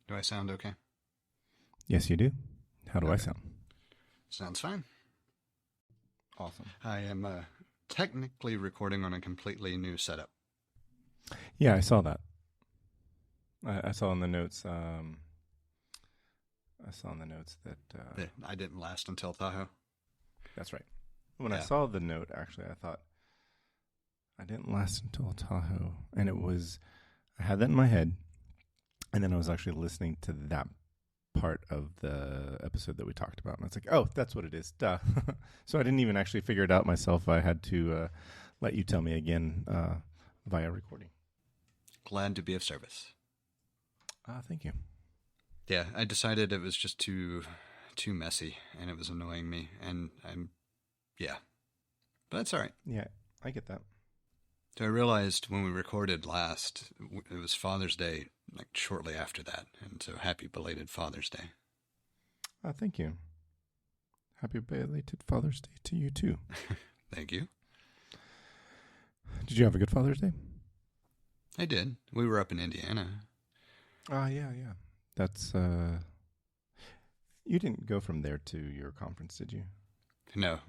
Do I sound okay? Yes, you do. How do I Okay. sound? Sounds fine. Awesome. I am technically recording on a completely new setup. Yeah, I saw that. I saw in the notes. I saw in the notes that I didn't last until Tahoe. that's right. When I Yeah. saw the note, actually, I thought I didn't last until Tahoe, and it was. I had that in my head, and then I was actually listening to that part of the episode that we talked about, and I was like, "Oh, that's what it is." Duh. So I didn't even actually figure it out myself. I had to let you tell me again via recording. Glad to be of service. Thank you. Yeah, I decided it was just too messy, and it was annoying me, and but that's all right. Yeah, I get that. So I realized when we recorded last, it was Father's Day, like shortly after that, and so happy belated Father's Day. Thank you. Happy belated Father's Day to you too. Thank you. Did you have a good Father's Day? I did. We were up in Indiana. Yeah. That's you didn't go from there to your conference, did you? No.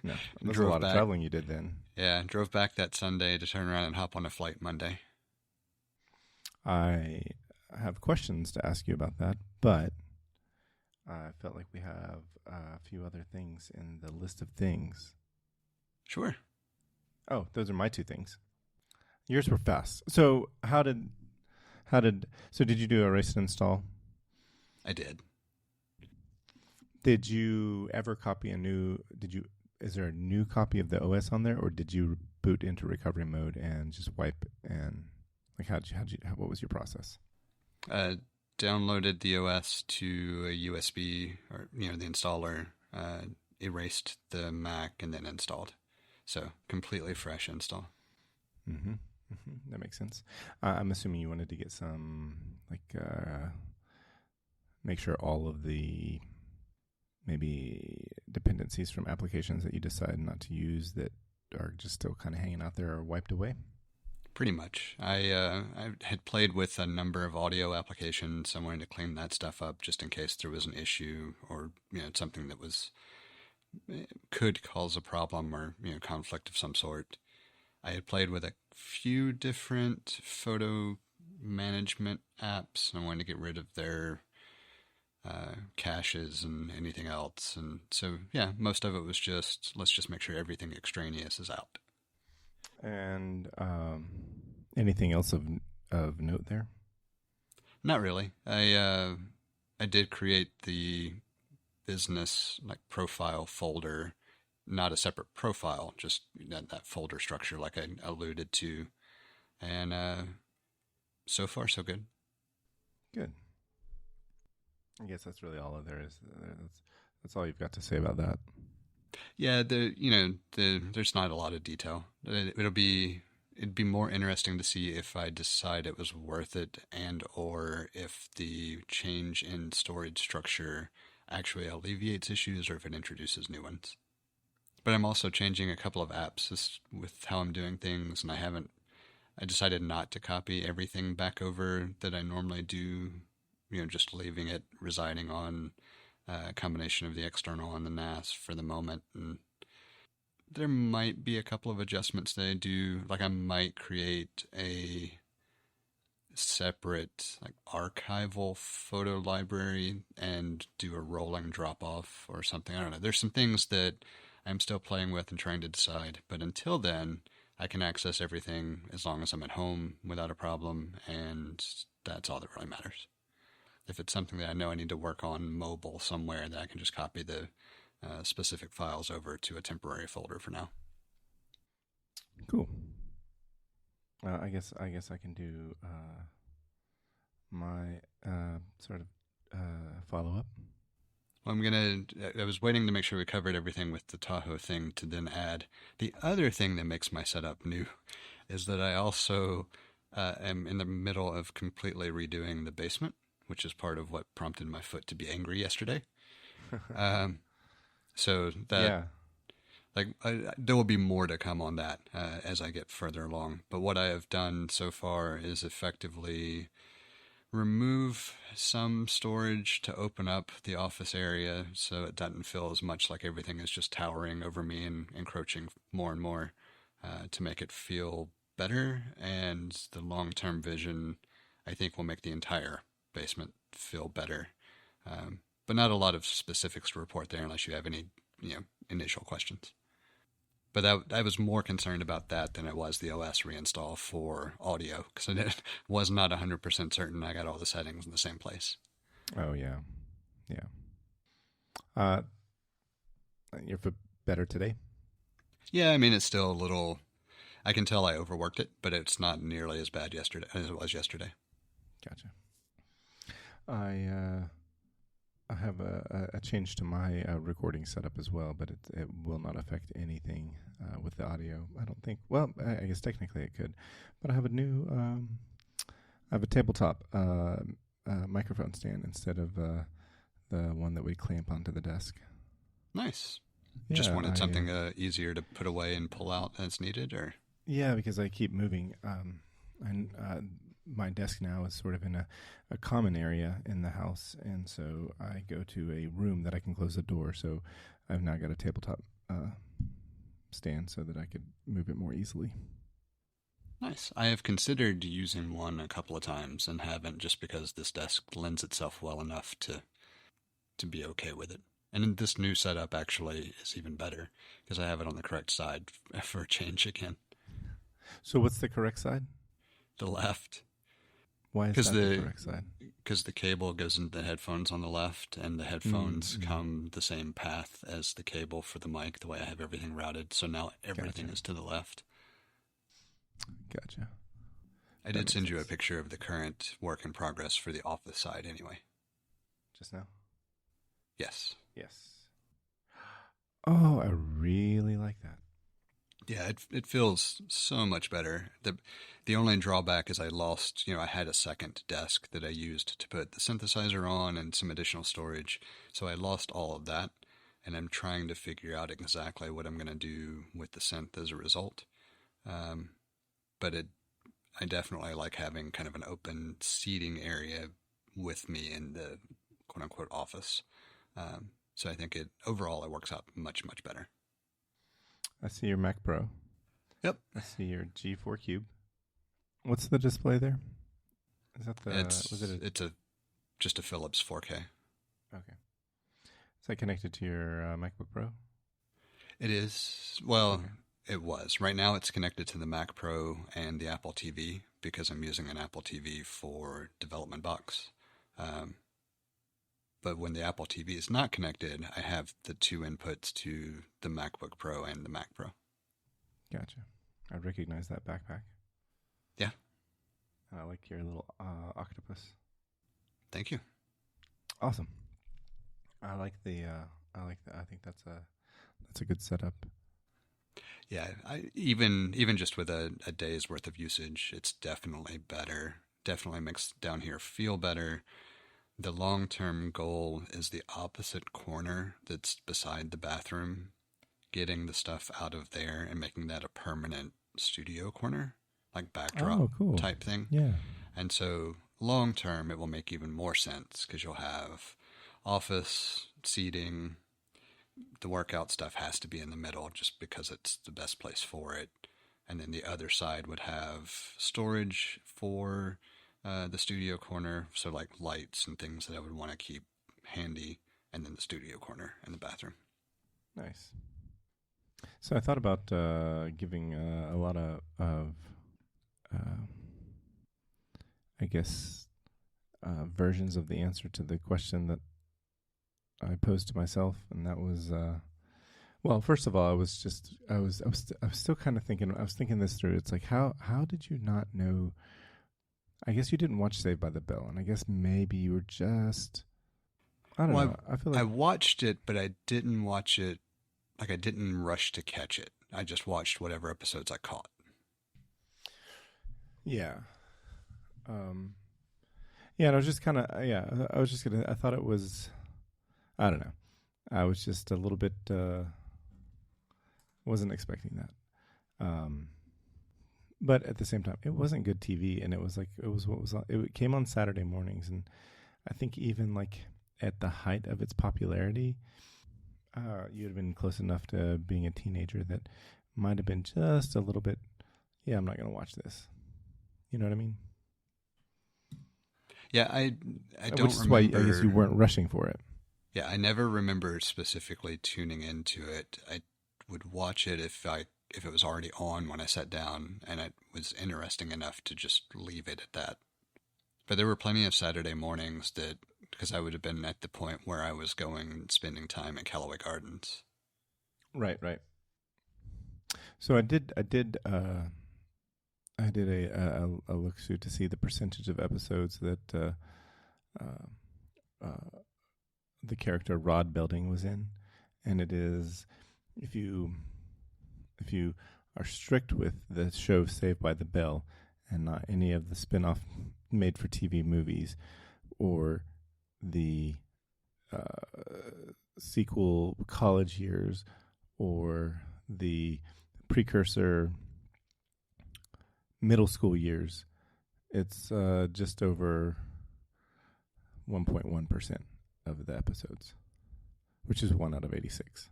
No. That's a Drove lot back. of traveling you did then. Yeah, drove back that Sunday to turn around and hop on a flight Monday. I have questions to ask you about that, but I felt like we have a few other things in the list of things. Sure. Oh, those are my two things. Yours were fast. So did you do a erase and install? I did. Did you ever copy is there a new copy of the OS on there, or did you boot into recovery mode and just wipe and like what was your process? Downloaded the OS to a USB or, the installer, erased the Mac and then installed. So completely fresh install. Mm-hmm. That makes sense. I'm assuming you wanted to get some, make sure all of the maybe dependencies from applications that you decide not to use that are just still kind of hanging out there are wiped away. Pretty much. I had played with a number of audio applications. I wanted to clean that stuff up just in case there was an issue or something that could cause a problem or conflict of some sort. I had played with a few different photo management apps, and I wanted to get rid of their caches and anything else. And so, yeah, most of it was just, let's just make sure everything extraneous is out. And anything else of note there? Not really. I did create the business profile folder, not a separate profile, just that folder structure like I alluded to. And so far, so good. Good. I guess that's really all there is. That's all you've got to say about that. Yeah, there's not a lot of detail. It'd be more interesting to see if I decide it was worth it, and or if the change in storage structure actually alleviates issues or if it introduces new ones. But I'm also changing a couple of apps with how I'm doing things, and I decided not to copy everything back over that I normally do, just leaving it residing on a combination of the external and the NAS for the moment. And there might be a couple of adjustments that I do. Like I might create a separate archival photo library and do a rolling drop off or something. I don't know. There's some things that I'm still playing with and trying to decide. But until then, I can access everything as long as I'm at home without a problem. And that's all that really matters. If it's something that I know I need to work on mobile somewhere, then I can just copy the specific files over to a temporary folder for now. Cool. I guess I can do my sort of follow-up. Well, I was waiting to make sure we covered everything with the Tahoe thing to then add. The other thing that makes my setup new is that I also am in the middle of completely redoing the basement, which is part of what prompted my foot to be angry yesterday. So that, there will be more to come on that as I get further along. But what I have done so far is effectively remove some storage to open up the office area so it doesn't feel as much like everything is just towering over me and encroaching more and more, to make it feel better. And the long-term vision, I think, will make the entire basement feel better. But not a lot of specifics to report there unless you have any, initial questions. But I was more concerned about that than it was the OS reinstall for audio, because I was not 100% certain I got all the settings in the same place. Oh, yeah. Yeah. You're better today? Yeah, I mean, it's still a little... I can tell I overworked it, but it's not nearly as bad yesterday as it was yesterday. Gotcha. I have a change to my recording setup as well, but it will not affect anything with the audio, I don't think. Well, I guess technically it could, but I have a tabletop microphone stand instead of the one that we clamp onto the desk. Nice. Yeah, Just wanted something easier to put away and pull out as needed, or? Yeah, because I keep moving, and my desk now is sort of in a common area in the house, and so I go to a room that I can close the door. So I've now got a tabletop stand so that I could move it more easily. Nice. I have considered using one a couple of times and haven't, just because this desk lends itself well enough to be okay with it. And this new setup actually is even better because I have it on the correct side for a change again. So what's the correct side? The left. Why is that the correct side? Because the cable goes into the headphones on the left, and the headphones come the same path as the cable for the mic, the way I have everything routed. So now everything is to the left. Gotcha. I did send you a picture of the current work in progress for the office side anyway. Just now? Yes. Yes. Oh, I really like that. Yeah, it feels so much better. The only drawback is I lost, I had a second desk that I used to put the synthesizer on and some additional storage. So I lost all of that, and I'm trying to figure out exactly what I'm going to do with the synth as a result. But I definitely like having kind of an open seating area with me in the quote-unquote office. So I think overall it works out much, much better. I see your Mac Pro. Yep. I see your G4 Cube. What's the display there? Is that the? It's just a Philips 4K. Okay. Is that connected to your MacBook Pro? It is. Well, okay. It was. Right now it's connected to the Mac Pro and the Apple TV because I'm using an Apple TV for Development Box. But when the Apple TV is not connected, I have the two inputs to the MacBook Pro and the Mac Pro. Gotcha. I recognize that backpack. Yeah. I like your little octopus. Thank you. Awesome. I think that's a good setup. Yeah, even just with a day's worth of usage, it's definitely better. Definitely makes down here feel better. The long-term goal is the opposite corner that's beside the bathroom, getting the stuff out of there and making that a permanent studio corner, like backdrop type thing. Yeah. And so long-term, it will make even more sense because you'll have office, seating. The workout stuff has to be in the middle just because it's the best place for it. And then the other side would have storage for the studio corner, so like lights and things that I would want to keep handy, and then the studio corner and the bathroom. Nice. So I thought about giving a lot of I guess, versions of the answer to the question that I posed to myself, and that was, well, first of all, I was still kind of thinking. I was thinking this through. It's like, how did you not know? I guess you didn't watch Saved by the Bell, and I guess maybe you were just, I don't know. I feel like I watched it, but I didn't watch it. Like I didn't rush to catch it. I just watched whatever episodes I caught. Yeah. Yeah, and I was just kind of, I thought it was, I don't know. I was just a little bit, wasn't expecting that. But at the same time, it wasn't good TV, and it was like it was what was on, it came on Saturday mornings, and I think even like at the height of its popularity, you'd have been close enough to being a teenager that might have been just a little bit. Yeah, I'm not going to watch this. You know what I mean? Yeah, I don't Which is why I remember. guess you weren't rushing for it. Yeah, I never remember specifically tuning into it. I would watch it if it was already on when I sat down and it was interesting enough to just leave it at that. But there were plenty of Saturday mornings that, because I would have been at the point where I was going and spending time at Callaway Gardens. Right, right. So I did a look through to see the percentage of episodes that the character Rod Belding was in, and it is if you are strict with the show Saved by the Bell and not any of the spin-off made-for-TV movies or the sequel College Years or the precursor middle school years, it's just over 1.1% of the episodes, which is 1 out of 86.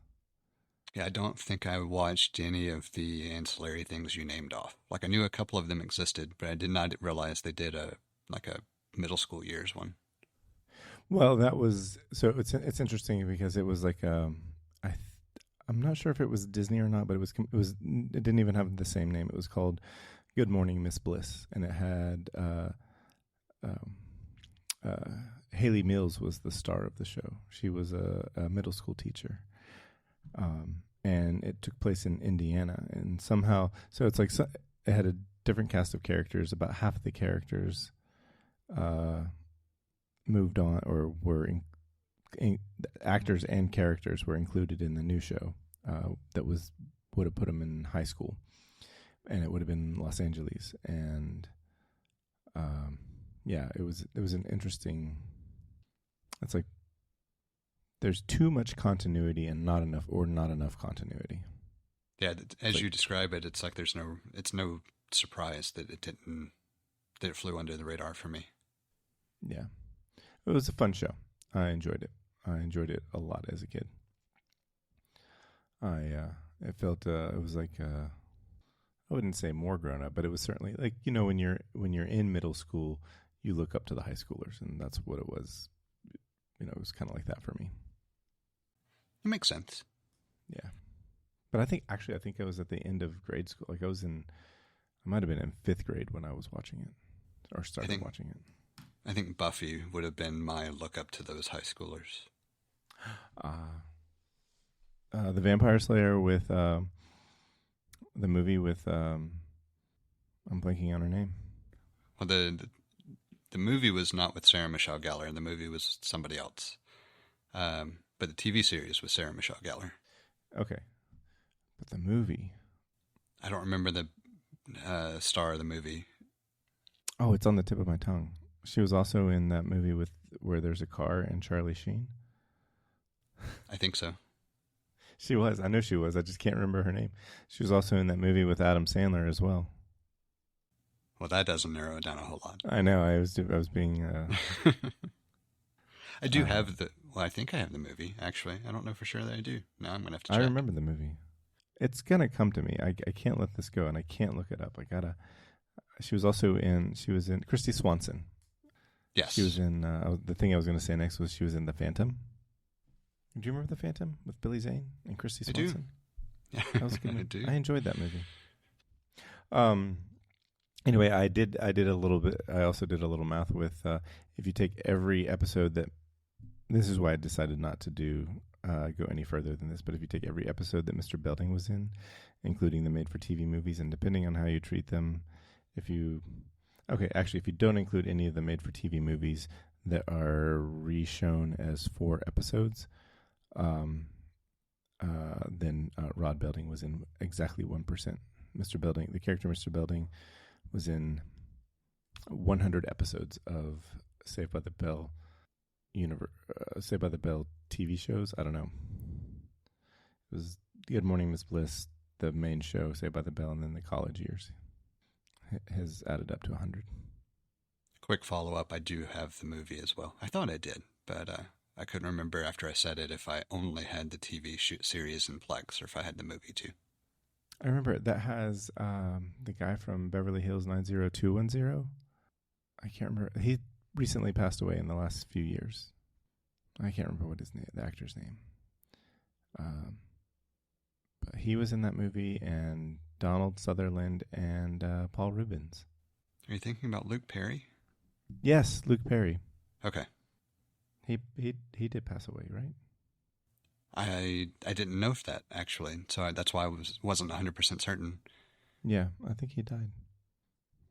Yeah, I don't think I watched any of the ancillary things you named off. Like I knew a couple of them existed, but I did not realize they did a middle school years one. Well, that was so. It's interesting because it was like I'm not sure if it was Disney or not, but it didn't even have the same name. It was called Good Morning Miss Bliss, and it had Haley Mills was the star of the show. She was a middle school teacher, and it took place in Indiana. And somehow, so it's like it had a different cast of characters. About half of the characters moved on or were actors and characters were included in the new show that would have put them in high school, and it would have been Los Angeles. And yeah, it was an interesting. It's like there's too much continuity and not enough continuity. Yeah, as you describe it, it's like it's no surprise that it flew under the radar for me. Yeah, it was a fun show. I enjoyed it. I enjoyed it a lot as a kid. It felt it was like I wouldn't say more grown up, but it was certainly like when you're in middle school, you look up to the high schoolers, and that's what it was. It was kind of like that for me. It makes sense. Yeah, but I think I was at the end of grade school. Like I might have been in 5th grade when I was watching it or started watching it. I think Buffy would have been my look up to those high schoolers. The Vampire Slayer with the movie with I'm blanking on her name. Well, the movie was not with Sarah Michelle Gellar. The movie was somebody else. But the TV series was Sarah Michelle Gellar. Okay, but the movie, I don't remember the star of the movie. Oh, it's on the tip of my tongue. She was also in that movie where there's a car and Charlie Sheen. I think so. She was. I know she was. I just can't remember her name. She was also in that movie with Adam Sandler as well. Well, that doesn't narrow it down a whole lot. I know. I was being. I do have the. Well, I think I have the movie. Actually, I don't know for sure that I do. Now I'm gonna have to check. I remember the movie. It's gonna come to me. I can't let this go, and I can't look it up. I gotta. She was in Christy Swanson. Yes. She was in, the thing I was going to say next was she was in The Phantom. Do you remember The Phantom with Billy Zane and Christy Swanson? I do. That was a good movie. I do. I enjoyed that movie. Anyway, I did a little bit, I also did a little math with, if you take every episode this is why I decided not to go any further than this, but if you take every episode that Mr. Belding was in, including the made-for-TV movies, and depending on how you treat them, if you don't include any of the made-for-TV movies that are re-shown as 4 episodes, then Rod Belding was in exactly 1%. Mr. Belding, the character Mr. Belding, was in 100 episodes of Saved by the Bell Saved by the Bell TV shows. I don't know. It was Good Morning Miss Bliss, the main show, Saved by the Bell, and then the college years. has added up to 100. Quick follow-up, I do have the movie as well. I thought I did, but I couldn't remember after I said it if I only had the TV series in Plex or if I had the movie too. I remember that has the guy from Beverly Hills 90210. I can't remember. He recently passed away in the last few years. I can't remember what his name, the actor's name. But he was in that movie, and Donald Sutherland and Paul Rubens. Are you thinking about Luke Perry? Yes, Luke Perry. Okay. He did pass away, right? I didn't know that, actually, so that's why I wasn't 100% certain. Yeah, I think he died.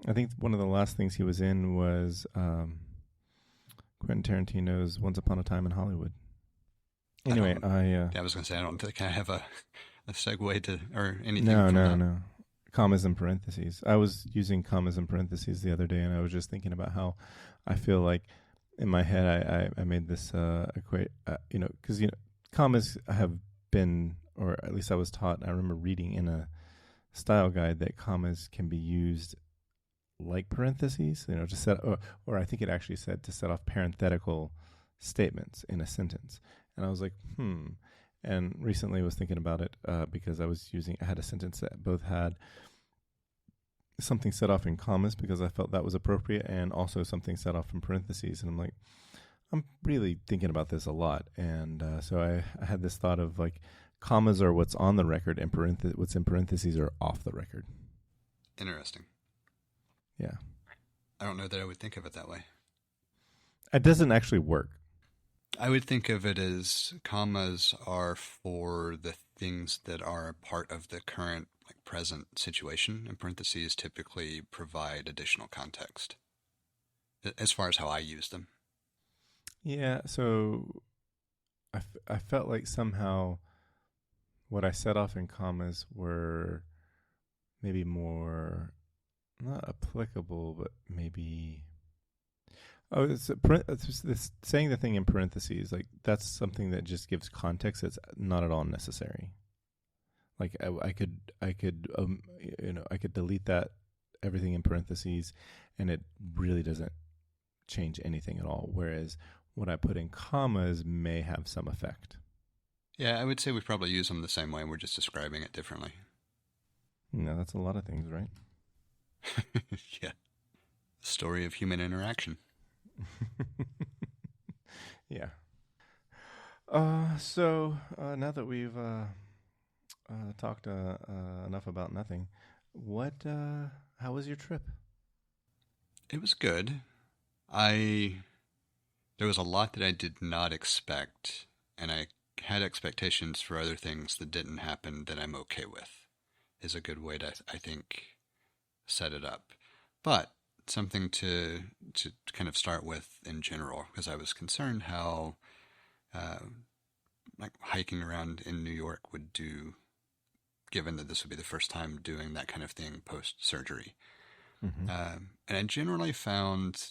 I think one of the last things he was in was Quentin Tarantino's Once Upon a Time in Hollywood. Anyway, I was going to say, I don't think I have a segue to, or anything. No. Commas and parentheses. I was using commas and parentheses the other day, and I was just thinking about how I feel like in my head I made this equate, because commas have been, or at least I was taught. I remember reading in a style guide that commas can be used like parentheses, to set, or I think it actually said to set off parenthetical statements in a sentence. And I was like, And recently I was thinking about it because I had a sentence that both had something set off in commas because I felt that was appropriate, and also something set off in parentheses. And I'm like, I'm really thinking about this a lot. And so I had this thought of like, commas are what's on the record, and what's in parentheses are off the record. Interesting. Yeah. I don't know that I would think of it that way. It doesn't actually work. I would think of it as commas are for the things that are a part of the current, present situation, and parentheses typically provide additional context, as far as how I use them. Yeah, so I felt like somehow what I set off in commas were maybe more, not applicable, but maybe... Oh, it's this saying the thing in parentheses, like that's something that just gives context. That's not at all necessary. Like I could delete that everything in parentheses, and it really doesn't change anything at all. Whereas what I put in commas may have some effect. Yeah, I would say we probably use them the same way. We're just describing it differently. No, that's a lot of things, right? Yeah. The story of human interaction. Yeah. So now that we've talked enough about nothing, how was your trip? It was good. There was a lot that I did not expect, and I had expectations for other things that didn't happen that I'm okay with, is a good way to, I think, set it up. But something to kind of start with in general, because I was concerned how hiking around in New York would do, given that this would be the first time doing that kind of thing post-surgery. Mm-hmm. And I generally found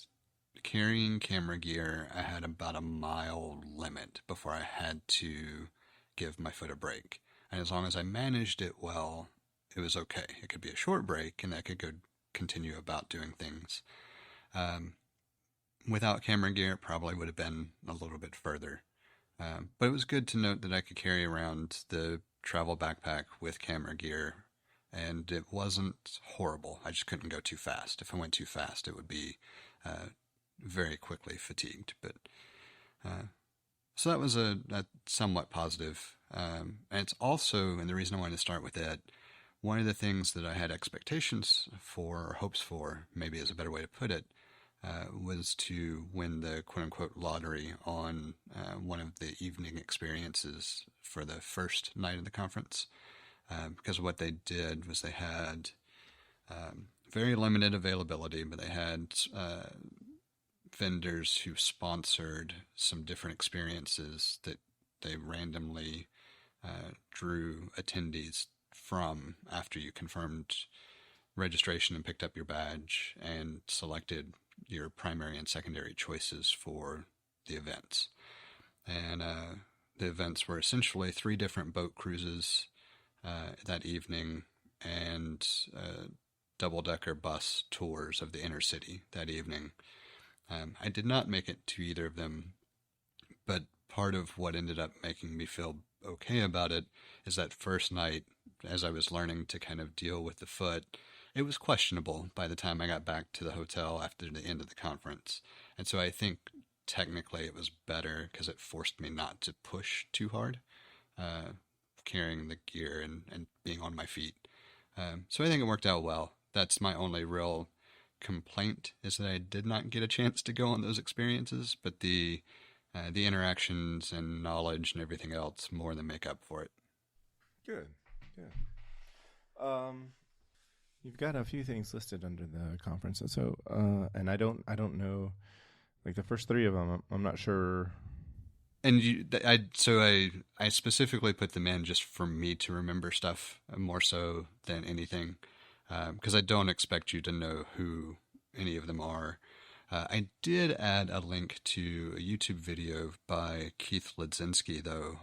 carrying camera gear, I had about a mile limit before I had to give my foot a break. And as long as I managed it well, it was okay. It could be a short break, and I could go continue about doing things. Without camera gear, it probably would have been a little bit further. But it was good to note that I could carry around the travel backpack with camera gear, and it wasn't horrible. I just couldn't go too fast. If I went too fast, it would be very quickly fatigued. But so that was a somewhat positive. And it's also, and the reason I wanted to start with that, one of the things that I had expectations for, or hopes for, maybe is a better way to put it, was to win the quote-unquote lottery on one of the evening experiences for the first night of the conference. Because what they did was they had very limited availability, but they had vendors who sponsored some different experiences that they randomly drew attendees from after you confirmed registration and picked up your badge and selected your primary and secondary choices for the events. And the events were essentially 3 different boat cruises that evening, and double-decker bus tours of the inner city that evening. I did not make it to either of them, but part of what ended up making me feel okay about it is that first night, as I was learning to kind of deal with the foot, it was questionable by the time I got back to the hotel after the end of the conference. And so I think technically it was better because it forced me not to push too hard, uh, carrying the gear and being on my feet. So I think it worked out well. That's my only real complaint is that I did not get a chance to go on those experiences, but the interactions and knowledge and everything else more than make up for it. Good. Yeah. You've got a few things listed under the conference, and so and I don't know, like the first three of them. I'm not sure. And I specifically put them in just for me to remember stuff more so than anything, because I don't expect you to know who any of them are. I did add a link to a YouTube video by Keith Ledzinski, though.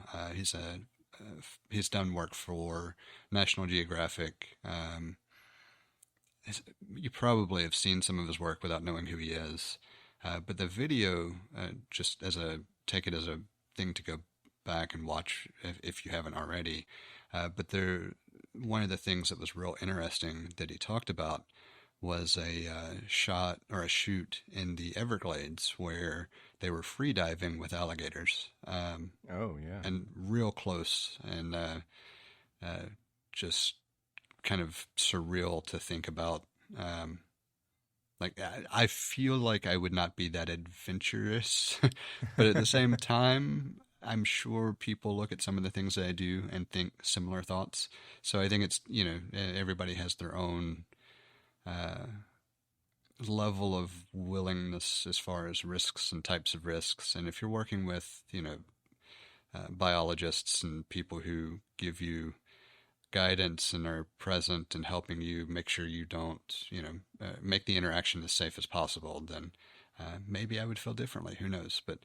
He's done work for National Geographic. You probably have seen some of his work without knowing who he is. But the video, just take it as a thing to go back and watch if you haven't already. But one of the things that was real interesting that he talked about was a shot or a shoot in the Everglades where they were free diving with alligators. Oh yeah, and real close and just kind of surreal to think about. Like I feel like I would not be that adventurous, but at the same time, I'm sure people look at some of the things that I do and think similar thoughts. So I think it's everybody has their own level of willingness as far as risks and types of risks. And if you're working with biologists and people who give you guidance and are present and helping you make sure you don't, make the interaction as safe as possible, then maybe I would feel differently. Who knows? But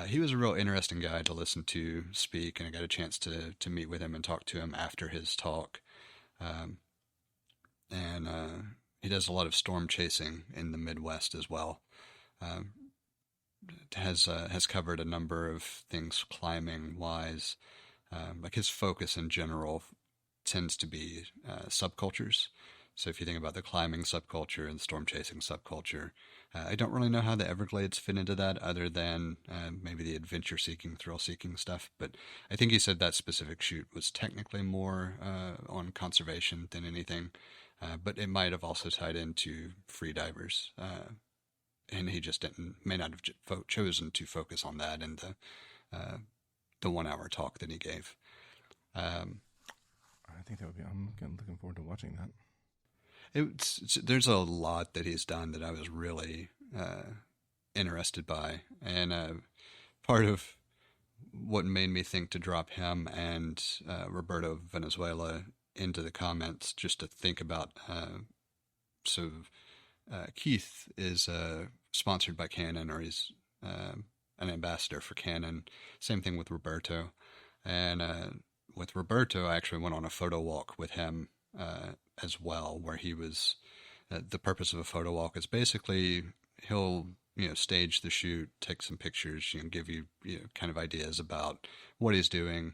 he was a real interesting guy to listen to speak, and I got a chance to meet with him and talk to him after his talk. And he does a lot of storm chasing in the Midwest as well. Has covered a number of things climbing wise. Like his focus in general tends to be subcultures. So if you think about the climbing subculture and storm chasing subculture, I don't really know how the Everglades fit into that other than maybe the adventure seeking, thrill seeking stuff. But I think he said that specific shoot was technically more on conservation than anything. But it might have also tied into free divers. And he just may not have chosen to focus on that in the 1 hour talk that he gave. I think that would be. I'm looking forward to watching that. There's a lot that he's done that I was really interested by, and part of what made me think to drop him and Roberto Venezuela into the comments just to think about. Keith is sponsored by Canon, or he's an ambassador for Canon. Same thing with Roberto, and with Roberto, I actually went on a photo walk with him as well, where he was. The purpose of a photo walk is basically he'll stage the shoot, take some pictures, give you, kind of ideas about what he's doing,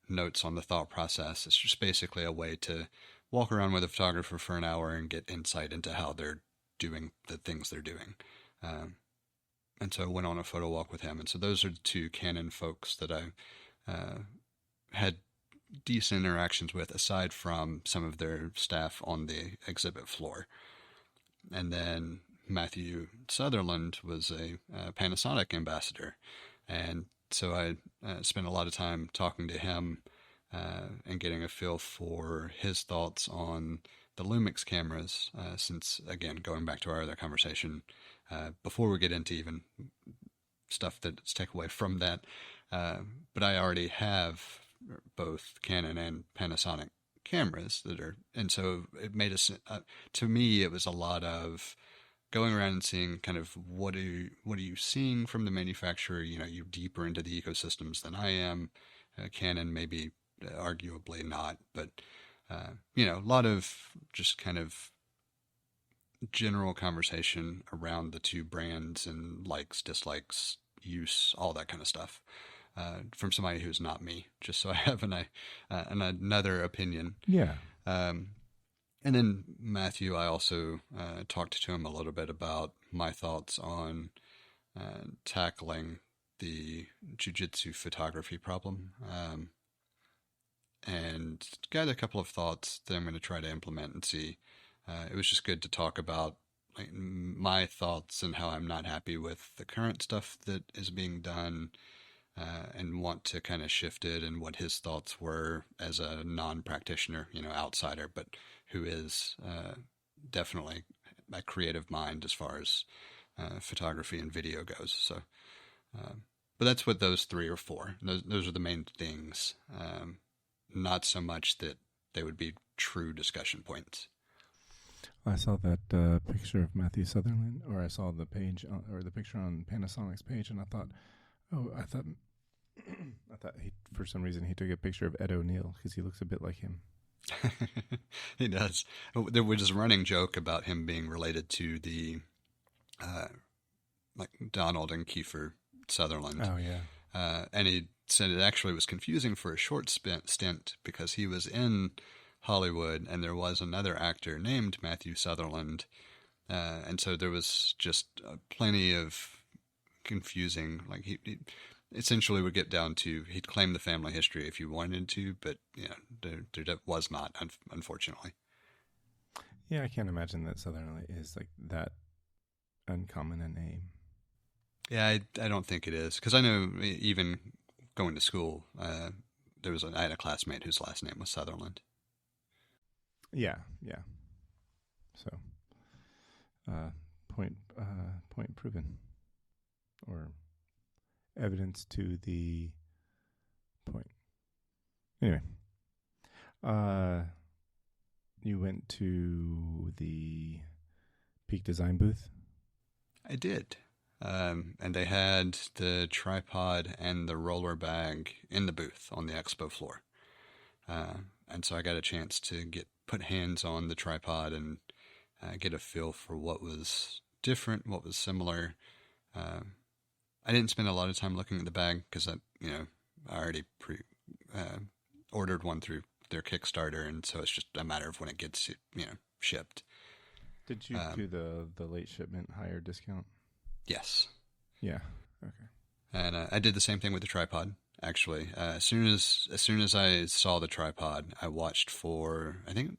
notes on the thought process. It's just basically a way to walk around with a photographer for an hour and get insight into how they're doing the things they're doing. And so I went on a photo walk with him. And so those are the two Canon folks that I had decent interactions with, aside from some of their staff on the exhibit floor. And then Matthew Sutherland was a Panasonic ambassador. And so I spent a lot of time talking to him and getting a feel for his thoughts on the Lumix cameras, since, again, going back to our other conversation, before we get into even stuff that's takeaway from that, but I already have both Canon and Panasonic cameras that are, and so it made us, to me, it was a lot of going around and seeing kind of what are you seeing from the manufacturer. You're deeper into the ecosystems than I am. Canon maybe arguably not, but A lot of just kind of general conversation around the two brands and likes, dislikes, use, all that kind of stuff. From somebody who's not me, just so I have another opinion. Yeah. And then Matthew, I also talked to him a little bit about my thoughts on tackling the jiu-jitsu photography problem, and got a couple of thoughts that I'm going to try to implement and see. It was just good to talk about like my thoughts and how I'm not happy with the current stuff that is being done, and want to kind of shift it, and what his thoughts were as a non-practitioner, outsider, but who is definitely a creative mind as far as photography and video goes. So, but that's what those three are for. Those are the main things. Not so much that they would be true discussion points. I saw that picture of Matthew Sutherland, or I saw the page or the picture on Panasonic's page, and I thought he, for some reason, he took a picture of Ed O'Neill because he looks a bit like him. He does. There was a running joke about him being related to the like Donald and Kiefer Sutherland. Oh yeah. And he said it actually was confusing for a short stint because he was in Hollywood and there was another actor named Matthew Sutherland, and so there was just plenty of confusing. Like he essentially would get down to he'd claim the family history if you wanted to, but there was not, unfortunately. Yeah, I can't imagine that Sutherland is like that uncommon a name. Yeah, I don't think it is, because I know even going to school, I had a classmate whose last name was Sutherland. Yeah. So, point proven, or evidence to the point. Anyway, you went to the Peak Design booth? I did. And they had the tripod and the roller bag in the booth on the expo floor. And so I got a chance to put hands on the tripod and get a feel for what was different, what was similar. I didn't spend a lot of time looking at the bag because I already ordered one through their Kickstarter, and so it's just a matter of when it gets shipped. Did you do the late shipment higher discount? Yes. Yeah. Okay. And I did the same thing with the tripod. Actually, as soon as I saw the tripod, I watched for I think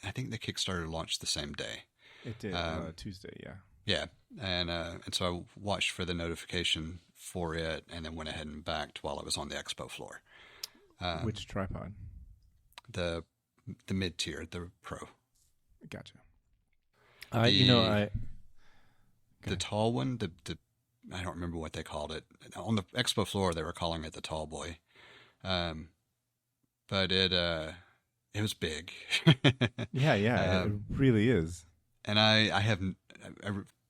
the Kickstarter launched the same day. It did Tuesday. Yeah. Yeah, and so I watched for the notification for it, and then went ahead and backed while I was on the expo floor. Which tripod? The mid tier, the Pro. Gotcha. The tall one, the I don't remember what they called it. On the expo floor, they were calling it the tall boy. But it was big. Yeah, it really is. And I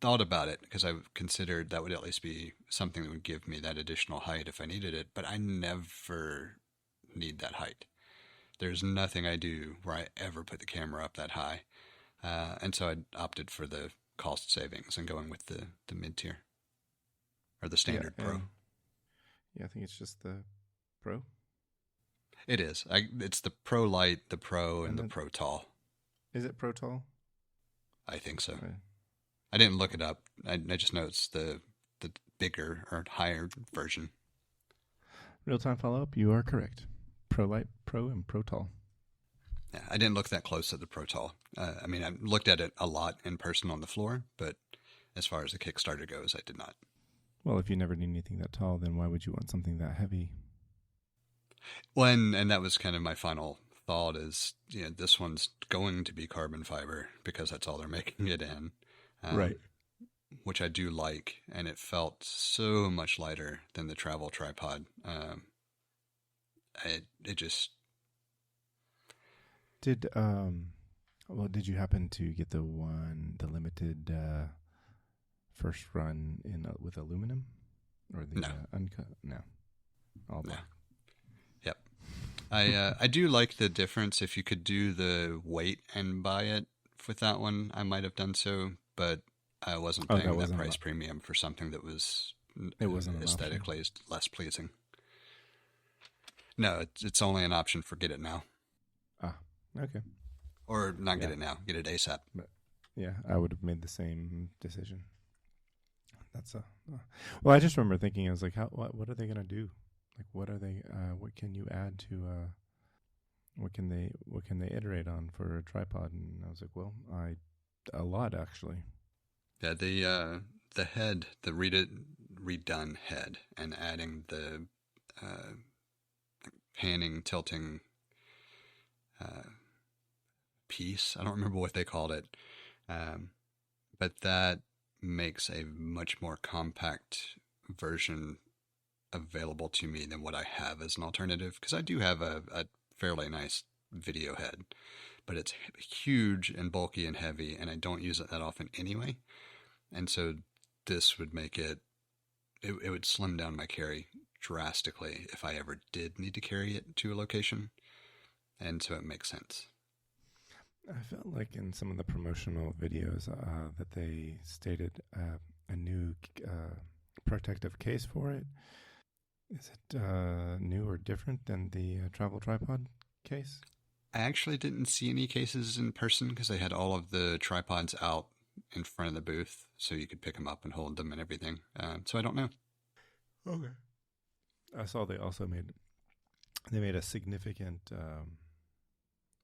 thought about it because I considered that would at least be something that would give me that additional height if I needed it. But I never need that height. There's nothing I do where I ever put the camera up that high. And so I opted for the cost savings and going with the mid tier or the standard Pro. Yeah, I think it's just the Pro. It is. It's the Pro Light, the Pro, and the Pro Tall. Is it Pro Tall? I think so. Okay. I didn't look it up. I just know it's the bigger or higher version. Real-time follow-up, you are correct. Pro Light, Pro, and Pro Tall. Yeah, I didn't look that close at the Pro Tall. I looked at it a lot in person on the floor, but as far as the Kickstarter goes, I did not. Well, if you never need anything that tall, then why would you want something that heavy? Well, and that was kind of my final thought is, this one's going to be carbon fiber because that's all they're making it in. Right. Which I do like, and it felt so much lighter than the travel tripod. It just... Did you happen to get the limited first run in with aluminum, or the No. uncut? No, all black. No. Yep. I do like the difference. If you could do the wait and buy it with that one, I might have done so, but I wasn't Oh, that paying that wasn't price premium for something that was it wasn't an option. aesthetically less pleasing. No, it's only an option for get it now, Ah, okay. or not get Yeah, it now, get it ASAP. but yeah, I would have made the same decision. That's a well. I just remember thinking, I was like, how what are they gonna do? Like, what are they? What can you add to? What can they iterate on for a tripod? And I was like, well, a lot actually. Yeah, the head, the redone head, and adding the uh, panning, tilting piece. I don't remember what they called it, um, but that makes a much more compact version available to me than what I have as an alternative. Because I do have a fairly nice video head, but it's huge and bulky and heavy, and I don't use it that often anyway. And so this would make it would slim down my carry drastically if I ever did need to carry it to a location. And so it makes sense. I felt like in some of the promotional videos that they stated a new protective case for it. Is it new or different than the travel tripod case? I actually didn't see any cases in person because they had all of the tripods out in front of the booth, so you could pick them up and hold them and everything. So I don't know. Okay. I saw they also made a significant,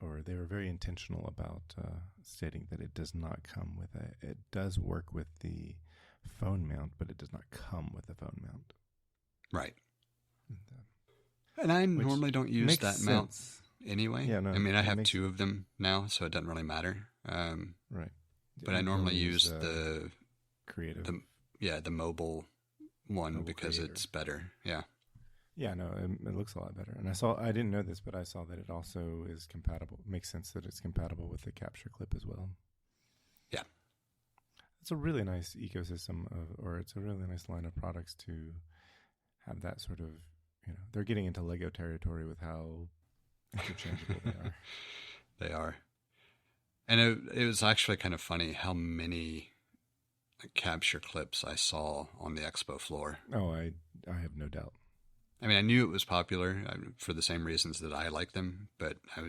or they were very intentional about stating that it does not come with it does work with the phone mount, but it does not come with the phone mount. Right. And I normally don't use that sense. mount anyway. Yeah, no, I mean, I have two of them now, so it doesn't really matter. Right. But I normally use the creative. The mobile one because creator. it's better. Yeah. Yeah, no, it looks a lot better. And I didn't know this, but I saw that it also is compatible. It makes sense that it's compatible with the capture clip as well. Yeah. It's a really nice ecosystem or it's a really nice line of products to have that sort of, they're getting into Lego territory with how interchangeable they are. They are. And it was actually kind of funny how many capture clips I saw on the expo floor. Oh, I have no doubt. I mean, I knew it was popular for the same reasons that I like them, but I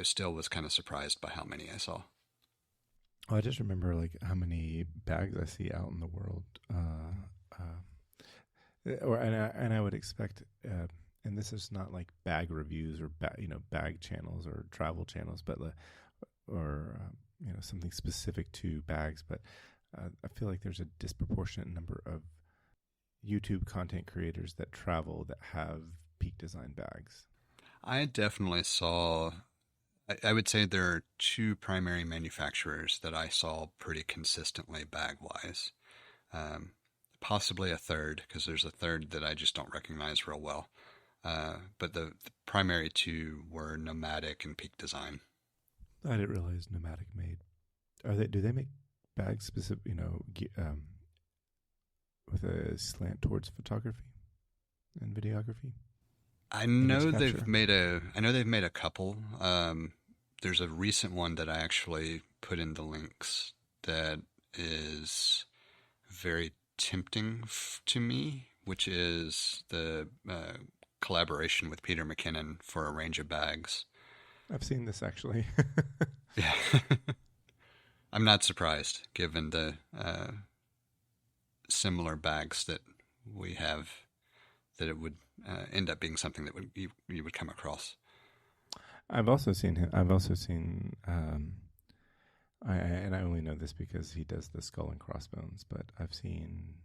still was kind of surprised by how many I saw. Oh, I just remember like how many bags I see out in the world, and I would expect, and this is not like bag reviews or bag channels or travel channels, but something specific to bags. But I feel like there's a disproportionate number of YouTube content creators that travel that have Peak Design bags. I definitely saw. I would say there are two primary manufacturers that I saw pretty consistently bag-wise. Possibly a third, because there's a third that I just don't recognize real well. But the primary two were Nomadic and Peak Design. I didn't realize Nomadic made. Do they make bags specific? With a slant towards photography and videography. I know they've made a couple. There's a recent one that I actually put in the links that is very tempting to me, which is the collaboration with Peter McKinnon for a range of bags. I've seen this actually. Yeah. I'm not surprised given the similar bags that we have, that it would end up being something that you would come across. I've also seen him. I've also seen, and I only know this because he does the Skull and Crossbones. But I've seen.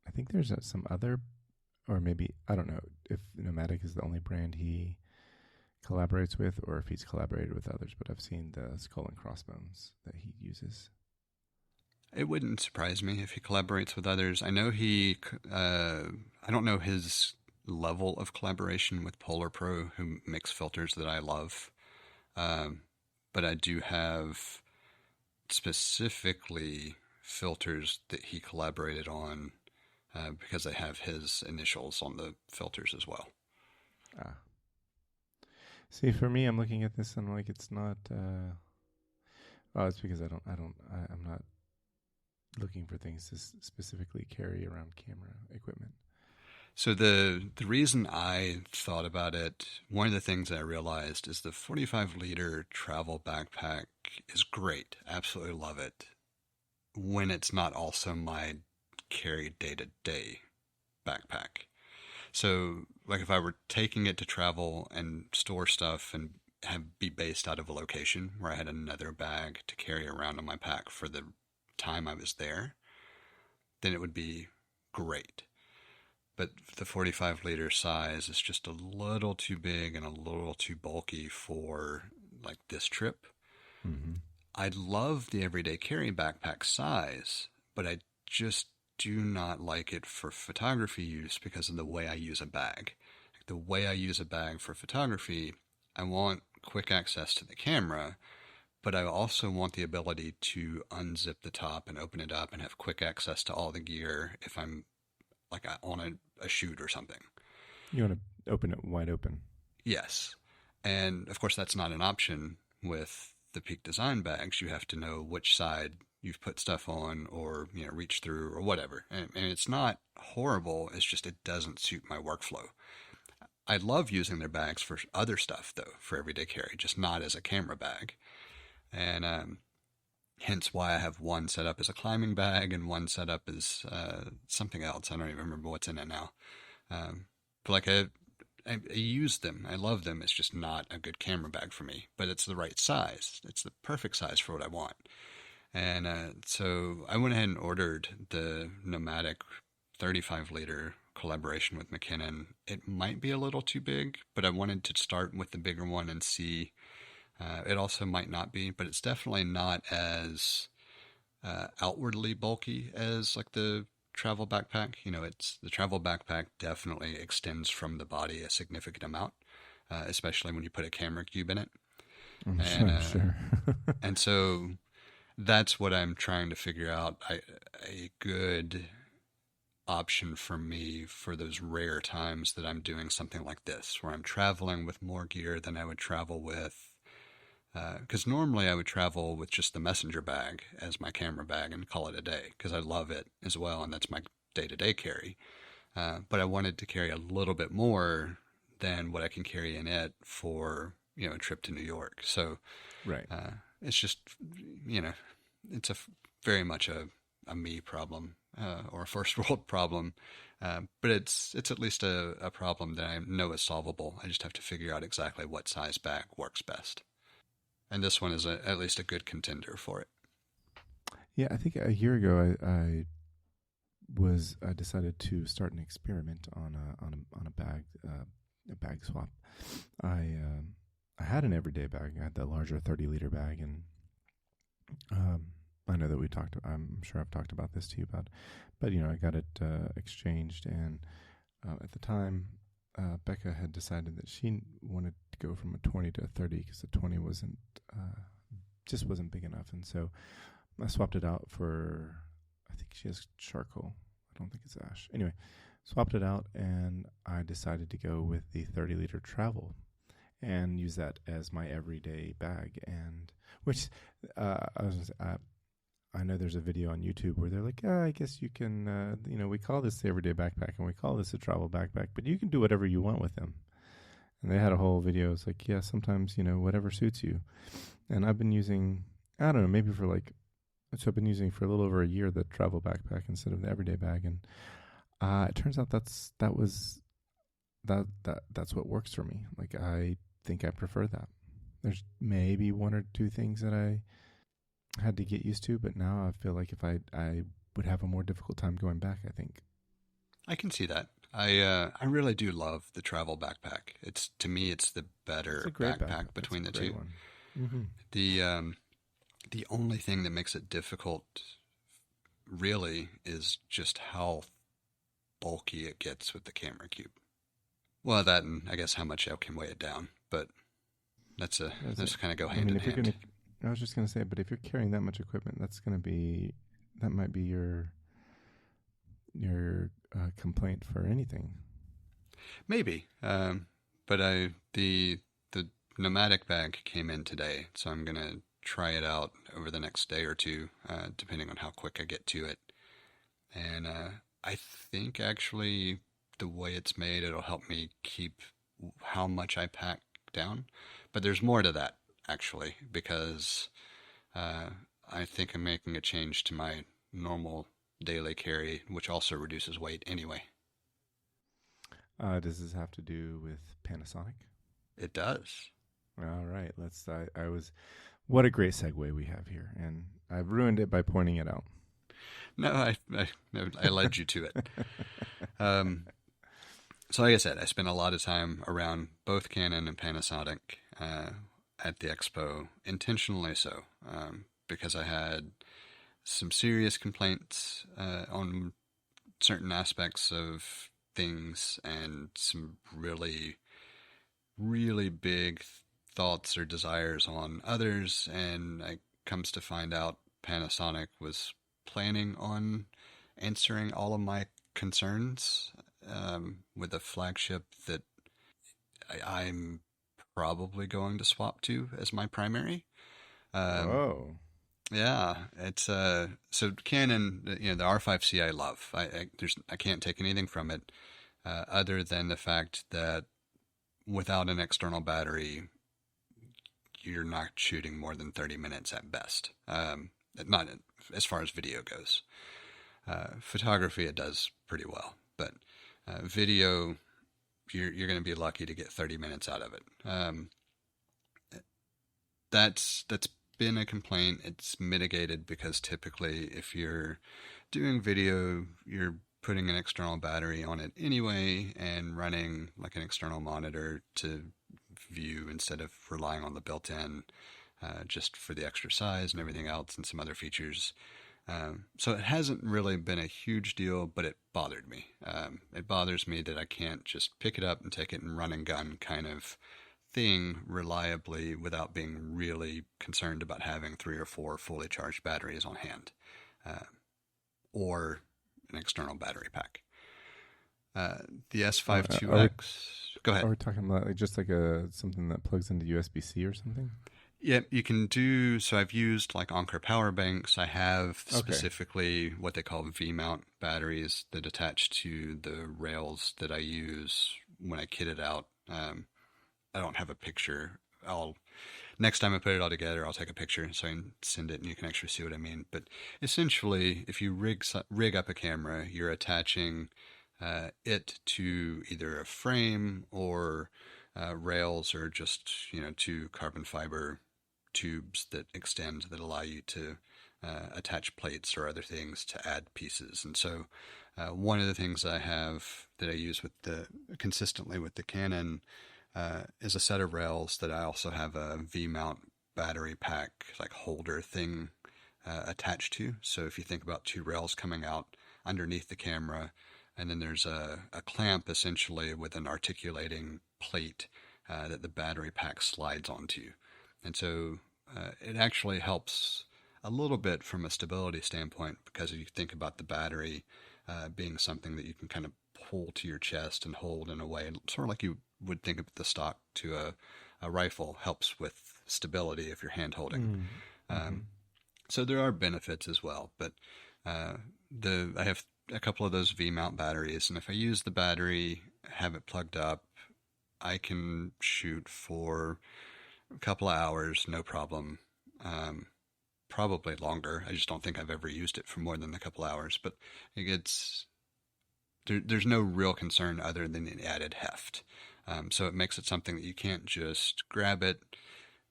I think there's some other, or maybe I don't know if Nomadic is the only brand he collaborates with, or if he's collaborated with others. But I've seen the Skull and Crossbones that he uses. It wouldn't surprise me if he collaborates with others. I know I don't know his level of collaboration with Polar Pro, who makes filters that I love. But I do have specifically filters that he collaborated on because they have his initials on the filters as well. See, for me, I'm looking at this and like it's not. Oh, it's because I'm not looking for things to specifically carry around camera equipment. So the reason I thought about it, one of the things I realized is the 45-liter travel backpack is great. Absolutely love it. When it's not also my carry day-to-day backpack. So, like if I were taking it to travel and store stuff and be based out of a location where I had another bag to carry around on my pack for the time I was there, then it would be great. But the 45-liter size is just a little too big and a little too bulky for like this trip. Mm-hmm. I love the everyday carry backpack size, but I just do not like it for photography use because of the way I use a bag. The way I use a bag for photography, I want quick access to the camera, but I also want the ability to unzip the top and open it up and have quick access to all the gear if I'm like on a shoot or something. You want to open it wide open. Yes. And of course, that's not an option with the Peak Design bags. You have to know which side you've put stuff on or, reach through or whatever. And it's not horrible. It's just it doesn't suit my workflow. I love using their bags for other stuff, though, for everyday carry, just not as a camera bag. And hence why I have one set up as a climbing bag and one set up as something else. I don't even remember what's in it now. But like I use them. I love them. It's just not a good camera bag for me. But it's the right size. It's the perfect size for what I want. And so I went ahead and ordered the Nomadic 35-liter collaboration with McKinnon. It might be a little too big, but I wanted to start with the bigger one and see. It also might not be, but it's definitely not as outwardly bulky as like the travel backpack. It's the travel backpack definitely extends from the body a significant amount, especially when you put a camera cube in it. Sure. And so that's what I'm trying to figure out. A good option for me for those rare times that I'm doing something like this, where I'm traveling with more gear than I would travel with. Because normally I would travel with just the messenger bag as my camera bag and call it a day because I love it as well, and that's my day-to-day carry. But I wanted to carry a little bit more than what I can carry in it for a trip to New York. So Right. it's just it's very much a me problem or a first world problem. But it's at least a problem that I know is solvable. I just have to figure out exactly what size bag works best. And this one is at least a good contender for it. Yeah, I think a year ago I decided to start an experiment on a bag swap. I had an everyday bag. I had the larger 30-liter bag, and I know that I'm sure I've talked about this to you about, but I got it exchanged, and at the time, Becca had decided that she wanted to go from a 20 to a 30 because the 20 wasn't big enough, and so I swapped it out for, I think she has charcoal. I don't think it's ash. Anyway, swapped it out, and I decided to go with the 30-liter travel and use that as my everyday bag. And which I know there's a video on YouTube where they're like, I guess you can, we call this the everyday backpack and we call this a travel backpack, but you can do whatever you want with them. And they had a whole video. It's like, yeah, sometimes, whatever suits you. And I've been using, I don't know, maybe so I've been using for a little over a year the travel backpack instead of the everyday bag. And it turns out that's what works for me. Like, I think I prefer that. There's maybe one or two things that I had to get used to, but now I feel like if I would have a more difficult time going back, I think. I can see that. I really do love the travel backpack. To me, it's the better backpack between the two. Mm-hmm. The only thing that makes it difficult, really, is just how bulky it gets with the camera cube. Well, that and I guess how much I can weigh it down, but that's kind of go hand in hand. I was just going to say, but if you're carrying that much equipment, that might be your complaint for anything. Maybe, but the pneumatic bag came in today, so I'm going to try it out over the next day or two, depending on how quick I get to it. And I think actually the way it's made, it'll help me keep how much I pack down. But there's more to that, actually, because I think I'm making a change to my normal daily carry, which also reduces weight anyway. Does this have to do with Panasonic? It does. All right, let's. I was. What a great segue we have here, and I've ruined it by pointing it out. No, I led you to it. So like I said, I spent a lot of time around both Canon and Panasonic at the expo, intentionally so, because I had some serious complaints on certain aspects of things and some really, really big thoughts or desires on others, and it comes to find out Panasonic was planning on answering all of my concerns with a flagship that I'm probably going to swap to as my primary. Whoa. Yeah, it's so Canon, the R5C I love. I can't take anything from it other than the fact that without an external battery, you're not shooting more than 30 minutes at best. Not as far as video goes. Photography, it does pretty well, but video, you're going to be lucky to get 30 minutes out of it. That's been a complaint. It's mitigated because typically if you're doing video, you're putting an external battery on it anyway and running like an external monitor to view instead of relying on the built-in just for the extra size and everything else and some other features. So it hasn't really been a huge deal, but it bothered me. It bothers me that I can't just pick it up and take it and run and gun kind of thing reliably without being really concerned about having 3 or 4 fully charged batteries on hand, or an external battery pack. The S52X. Go ahead. Are we talking about just like something that plugs into USB-C or something? Yeah, you can do. So I've used like Anker power banks. I have specifically what they call V-mount batteries that attach to the rails that I use when I kit it out. I don't have a picture. Next time I put it all together, I'll take a picture so I can send it and you can actually see what I mean. But essentially, if you rig up a camera, you're attaching it to either a frame or rails or just 2 carbon fiber tubes that extend that allow you to attach plates or other things to add pieces. And so one of the things I have that I use consistently with the Canon is a set of rails that I also have a V-mount battery pack like holder thing attached to. So if you think about 2 rails coming out underneath the camera, and then there's a clamp essentially with an articulating plate that the battery pack slides onto. And so it actually helps a little bit from a stability standpoint because if you think about the battery being something that you can kind of pull to your chest and hold in a way, sort of like you would think of the stock to a rifle, helps with stability if you're hand holding. So there are benefits as well, but I have a couple of those V-mount batteries, and if I use the battery, have it plugged up, I can shoot for a couple of hours, no problem. Probably longer. I just don't think I've ever used it for more than a couple hours, but there's no real concern other than the added heft. So it makes it something that you can't just grab it,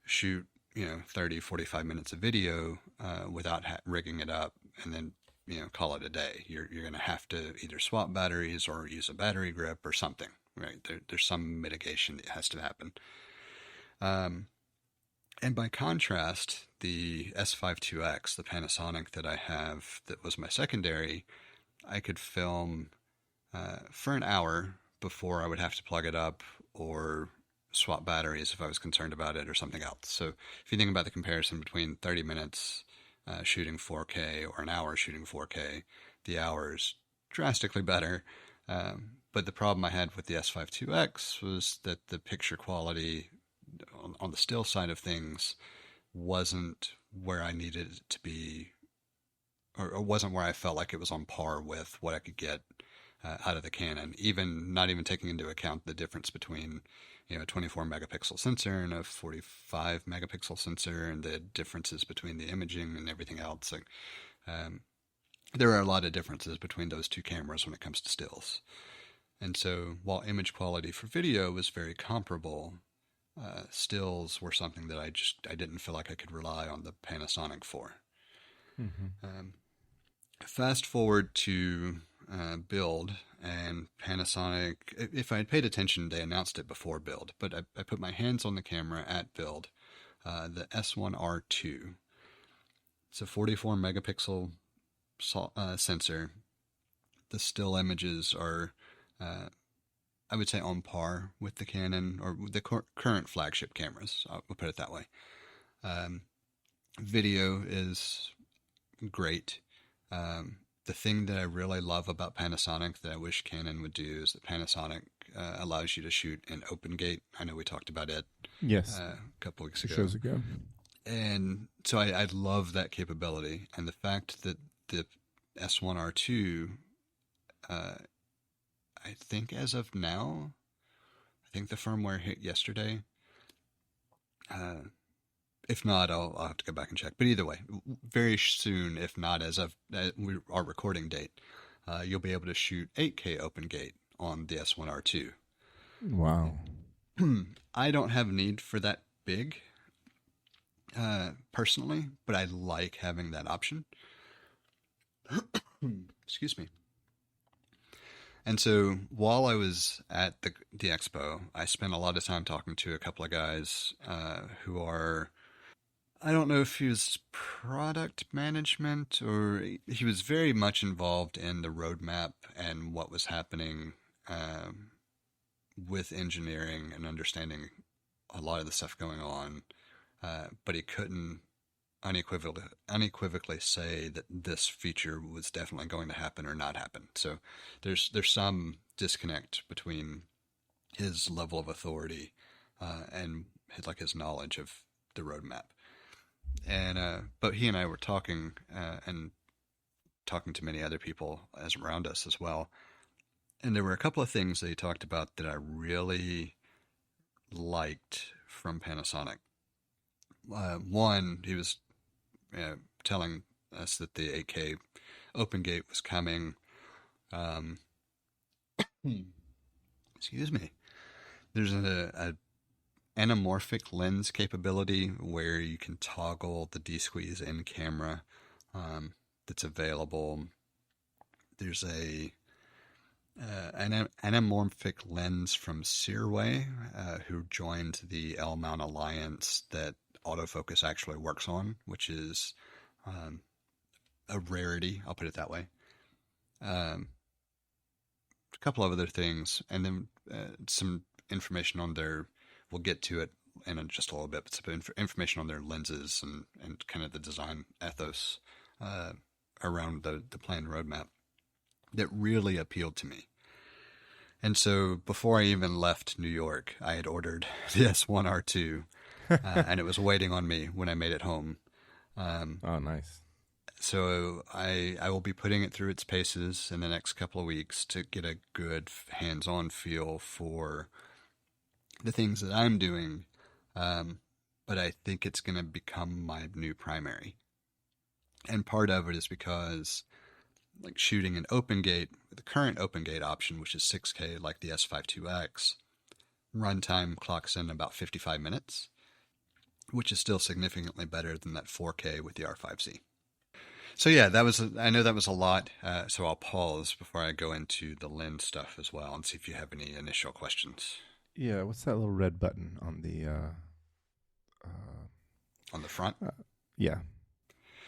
shoot, 30, 45 minutes of video without rigging it up and then, call it a day. You're going to have to either swap batteries or use a battery grip or something, right? There's some mitigation that has to happen. And by contrast, the S52X, the Panasonic that I have that was my secondary, I could film for an hour before I would have to plug it up or swap batteries if I was concerned about it or something else. So if you think about the comparison between 30 minutes shooting 4K or an hour shooting 4K, the hour is drastically better. But the problem I had with the S52X was that the picture quality on the still side of things wasn't where I needed it to be, or wasn't where I felt like it was on par with what I could get out of the Canon, not even taking into account the difference between, a 24 megapixel sensor and a 45 megapixel sensor, and the differences between the imaging and everything else. Like, there are a lot of differences between those two cameras when it comes to stills. And so while image quality for video was very comparable, stills were something that I didn't feel like I could rely on the Panasonic for. Mm-hmm. Fast forward to Bild and Panasonic. If I had paid attention, they announced it before Bild, but I put my hands on the camera at Bild, the S1R2. It's a 44 megapixel sensor. The still images are, I would say, on par with the Canon or the current flagship cameras. I'll put it that way. Video is great. The thing that I really love about Panasonic that I wish Canon would do is that Panasonic allows you to shoot in open gate. I know we talked about it a couple weeks ago. Shows ago. And so I love that capability. And the fact that the S1R2, I think as of now, I think the firmware hit yesterday. If not, I'll have to go back and check. But either way, very soon, if not as of our recording date, you'll be able to shoot 8K open gate on the S1R2. Wow. I don't have need for that big, personally, but I like having that option. Excuse me. And so while I was at the expo, I spent a lot of time talking to a couple of guys who are, I don't know if he was product management or he was very much involved in the roadmap and what was happening with engineering and understanding a lot of the stuff going on. But he couldn't unequivocally say that this feature was definitely going to happen or not happen. So there's some disconnect between his level of authority and his knowledge of the roadmap. And but he and I were talking and talking to many other people as around us as well. And there were a couple of things that he talked about that I really liked from Panasonic. One, he was telling us that the 8K open gate was coming. Excuse me. There's a anamorphic lens capability where you can toggle the D-squeeze in camera that's available. There's an anamorphic lens from Searway, who joined the L-mount alliance that autofocus actually works on, which is a rarity, I'll put it that way. A couple of other things, and then some information on we'll get to it in just a little bit, but some information on their lenses and kind of the design ethos around the planned roadmap that really appealed to me. And so before I even left New York, I had ordered the S1R2, and it was waiting on me when I made it home. Oh, nice. So I will be putting it through its paces in the next couple of weeks to get a good hands-on feel for the things that I'm doing. But I think it's going to become my new primary. And part of it is because shooting an open gate, the current open gate option, which is 6K like the S52X, runtime clocks in about 55 minutes, which is still significantly better than that 4K with the R5C. So yeah, I know that was a lot, so I'll pause before I go into the lens stuff as well and see if you have any initial questions. Yeah, what's that little red button on the... on the front? Yeah.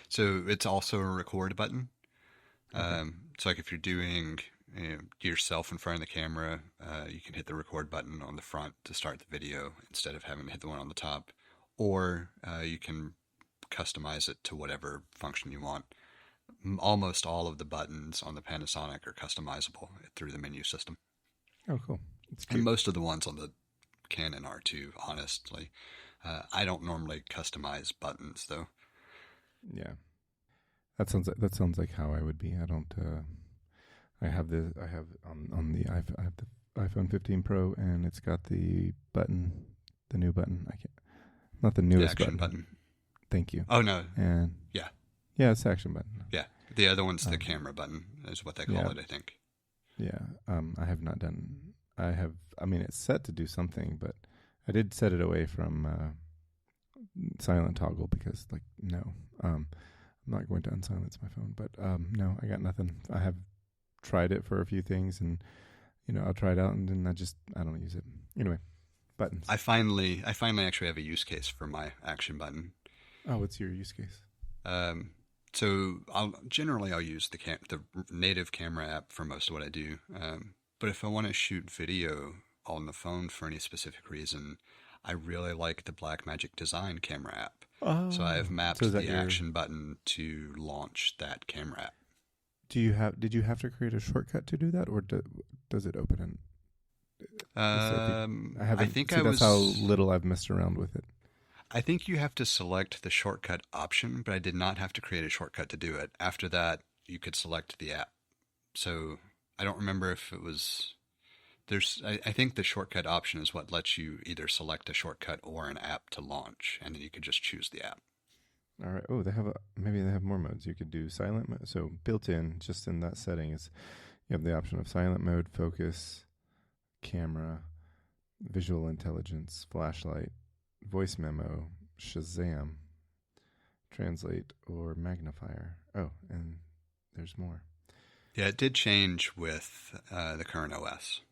So it's also a record button. Okay. So if you're doing yourself in front of the camera, you can hit the record button on the front to start the video instead of having to hit the one on the top. Or you can customize it to whatever function you want. Almost all of the buttons on the Panasonic are customizable through the menu system. Oh, cool. And most of the ones on the Canon are too, honestly. I don't normally customize buttons though. Yeah, that sounds like how I would be. I don't. I have on the I have the iPhone 15 Pro, and it's got the new button. I can't, not the The newest action button. button. Thank you. Oh no, And yeah, yeah, it's the action button. yeah. The other one's the camera button, is what they call it, I think. Yeah. I have not done. I have. I mean, it's set to do something, but I did set it away from silent toggle because, like, no, I'm not going to unsilence my phone. But no, I got nothing. I have tried it for a few things, and I'll try it out, and then I don't use it anyway. Buttons. I finally actually have a use case for my action button. Oh, what's your use case? So I'll use the native camera app for most of what I do. But if I want to shoot video on the phone for any specific reason, I really like the Blackmagic Design camera app. Oh, so I have mapped so the action button to launch that camera app. Did you have to create a shortcut to do that, or does it open in? That's how little I've messed around with it. I think you have to select the shortcut option, but I did not have to create a shortcut to do it. After that, you could select the app. So I don't remember if it was. I think the shortcut option is what lets you either select a shortcut or an app to launch, and then you could just choose the app. All right. Oh, maybe they have more modes. You could do silent mode. So built in, just in that setting, is you have the option of silent mode, focus, camera, visual intelligence, flashlight, voice memo, Shazam, translate, or magnifier. Oh, and there's more. Yeah, it did change with the current OS.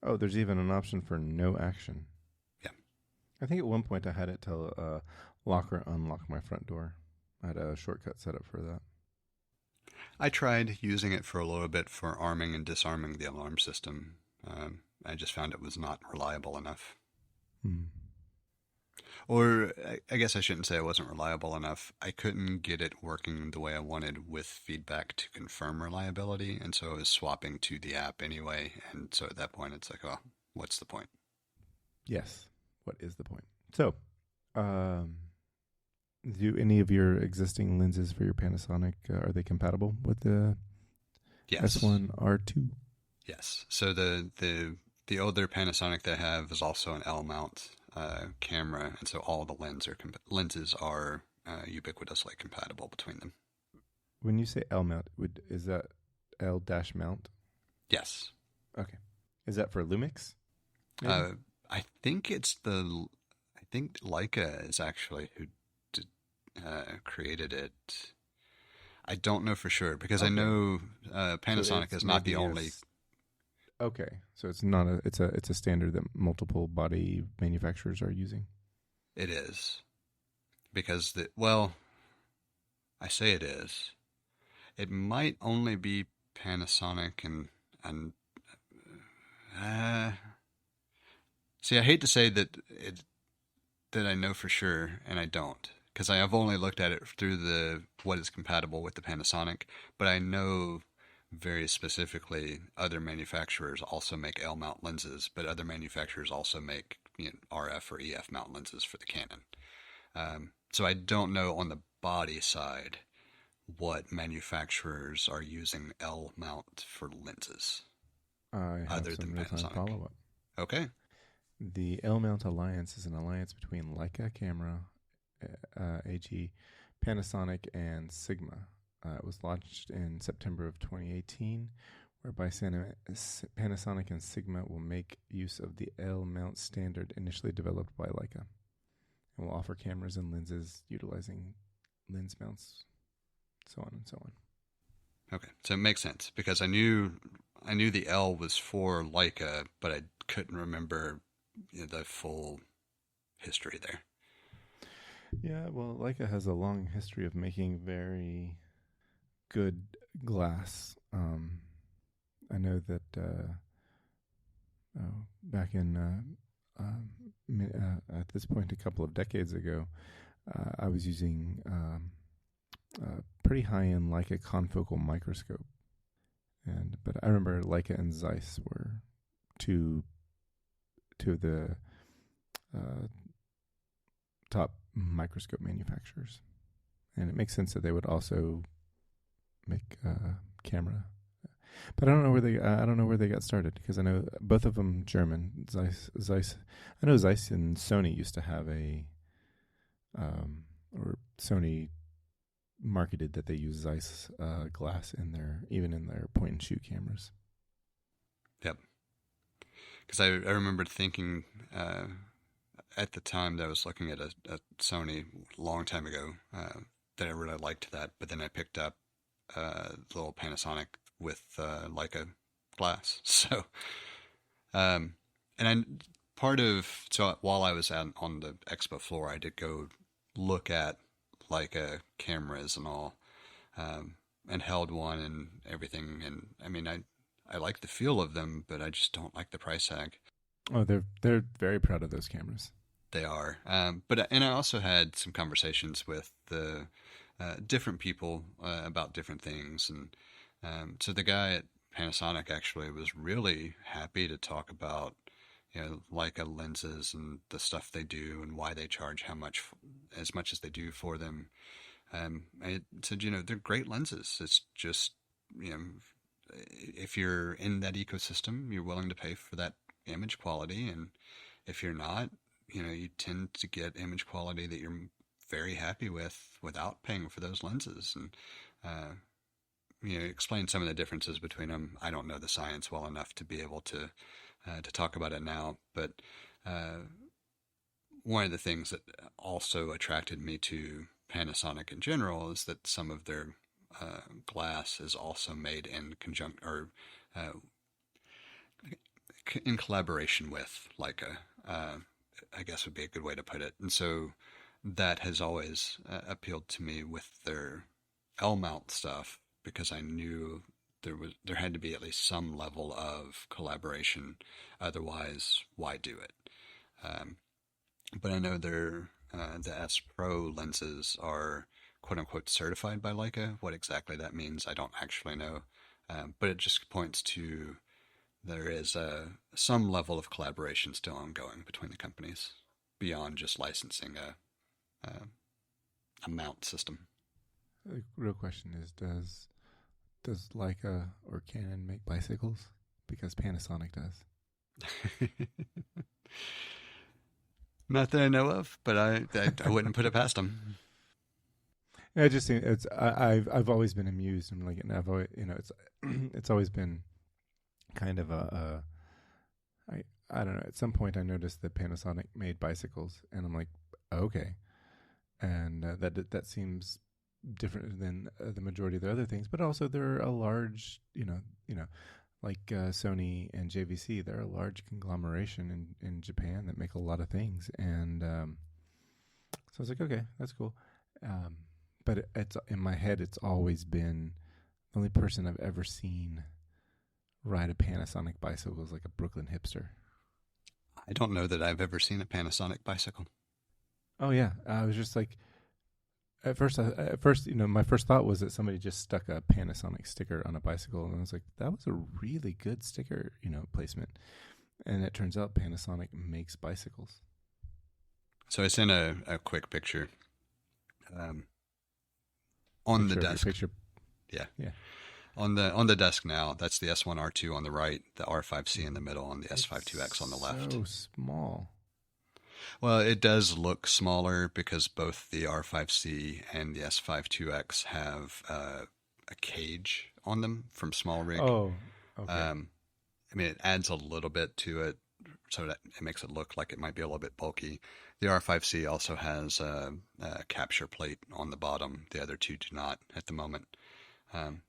Oh, there's even an option for no action. Yeah. I think at one point I had it tell lock or unlock my front door. I had a shortcut set up for that. I tried using it for a little bit for arming and disarming the alarm system. I just found it was not reliable enough. Or I guess I shouldn't say it wasn't reliable enough. I couldn't get it working the way I wanted with feedback to confirm reliability, and so I was swapping to the app anyway. And so at that point, it's like, oh, what's the point? Yes. What is the point? So, do any of your existing lenses for your Panasonic, are they compatible with the S1R2? Yes. So the older Panasonic they have is also an L mount camera, and so all the lenses are ubiquitously compatible between them. When you say L mount, is that L dash mount? Yes. Okay. Is that for Lumix? I think Leica is actually who created it. I don't know for sure because I know Panasonic is not the only. Okay, so it's not it's a standard that multiple body manufacturers are using. It is because I say it is. It might only be Panasonic and see, I hate to say that I know for sure, and I don't, because I have only looked at it through what is compatible with the Panasonic, but I know very specifically other manufacturers also make L mount lenses, but other manufacturers also make RF or EF mount lenses for the Canon. So I don't know on the body side what manufacturers are using L mount for lenses. I have other some than Panasonic. Follow-Up. Okay. The L mount alliance is an alliance between Leica Camera AG, Panasonic, and Sigma. It was launched in September of 2018, whereby Panasonic and Sigma will make use of the L mount standard initially developed by Leica, and will offer cameras and lenses utilizing lens mounts, so on and so on. Okay, so it makes sense because I knew the L was for Leica, but I couldn't remember the full history there. Yeah, well, Leica has a long history of making very good glass. I know that back in at this point, a couple of decades ago, I was using pretty high-end Leica confocal microscope, but I remember Leica and Zeiss were two of the top microscope manufacturers, and it makes sense that they would also make camera. But I don't know where they got started, because I know both of them German. Zeiss. I know Zeiss and Sony used to have or Sony marketed that they use Zeiss glass in their point and shoot cameras. Yep. Because I remember thinking at the time that I was looking at a Sony a long time ago that I really liked that, but then I picked up the little Panasonic with Leica glass. So, and so while I was on the expo floor, I did go look at Leica cameras and all, and held one and everything. And I mean, I like the feel of them, but I just don't like the price tag. Oh, they're very proud of those cameras. They are. But I also had some conversations with the different people about different things. And so the guy at Panasonic actually was really happy to talk about, Leica lenses and the stuff they do and why they charge as much as they do for them. I said, they're great lenses. It's just, if you're in that ecosystem, you're willing to pay for that image quality. And if you're not, you tend to get image quality that you're very happy with without paying for those lenses. And, explain some of the differences between them. I don't know the science well enough to be able to talk about it now, but one of the things that also attracted me to Panasonic in general is that some of their glass is also made in in collaboration with Leica, I guess would be a good way to put it. And so that has always appealed to me with their L-mount stuff, because I knew there had to be at least some level of collaboration. Otherwise, why do it? But I know the S Pro lenses are quote unquote certified by Leica. What exactly that means, I don't actually know. But it just points to there is some level of collaboration still ongoing between the companies beyond just licensing a mount system. The real question is, does Leica or Canon make bicycles? Because Panasonic does. Not that I know of, but I wouldn't put it past them. Yeah, it just seems I've always been amused, and I've always, it's always been kind of I don't know. At some point, I noticed that Panasonic made bicycles, and I'm like, okay, and that seems different than the majority of the other things, but also they're a large, like Sony and JVC, they're a large conglomeration in Japan that make a lot of things, and so I was like, okay, that's cool. But it's in my head, it's always been the only person I've ever seen ride a Panasonic bicycle is like a Brooklyn hipster. I don't know that I've ever seen a Panasonic bicycle. Oh yeah, I was just like, at first, my first thought was that somebody just stuck a Panasonic sticker on a bicycle, and I was like, that was a really good sticker, placement. And it turns out Panasonic makes bicycles. So I sent a quick picture on the desk. Yeah. On the desk now, that's the S1R2 on the right, the R5C in the middle, and the S52X on the left. So small. Well, it does look smaller because both the R5C and the S52X have a cage on them from small rig. Oh, okay. It adds a little bit to it, so that it makes it look like it might be a little bit bulky. The R5C also has a capture plate on the bottom. The other two do not at the moment.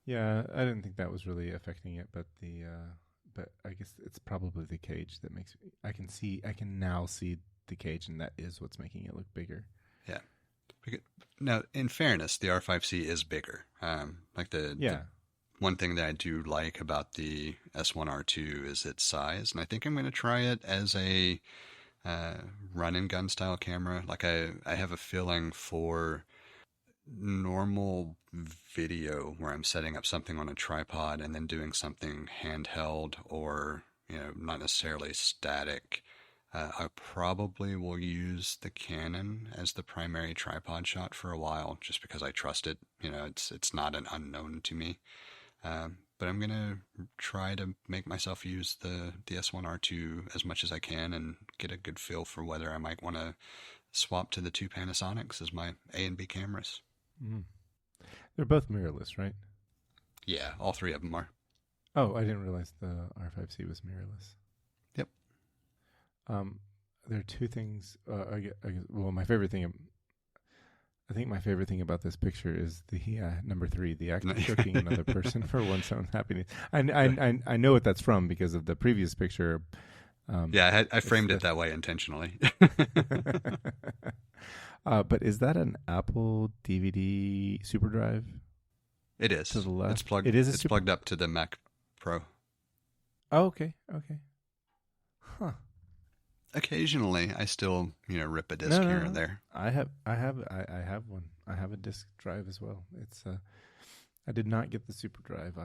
Yeah, I didn't think that was really affecting it, but but I guess it's probably the cage that makes. I can now see the cage, and that is what's making it look bigger. Yeah. Now, in fairness, the R5C is bigger. The one thing that I do like about the S1R2 is its size, and I think I'm going to try it as a run and gun style camera. Like I have a feeling for normal video where I'm setting up something on a tripod and then doing something handheld or not necessarily static. I probably will use the Canon as the primary tripod shot for a while, just because I trust it. It's not an unknown to me. But I'm gonna try to make myself use the DS1R2 as much as I can and get a good feel for whether I might want to swap to the two Panasonics as my A and B cameras. Mm. They're both mirrorless, right? Yeah, all three of them are. Oh, I didn't realize the R5C was mirrorless. Yep. There are two things. Well, my favorite thing. I think my favorite thing about this picture is the number 3, the act of choking another person for one's own happiness. I know what that's from because of the previous picture. Yeah, I framed it that way intentionally. But is that an Apple DVD SuperDrive? It is. To the left. It's plugged. It's plugged up to the Mac Pro. Oh, okay. Huh. Occasionally, I still rip a disc here and there. I have one. I have a disc drive as well. It's I did not get the SuperDrive.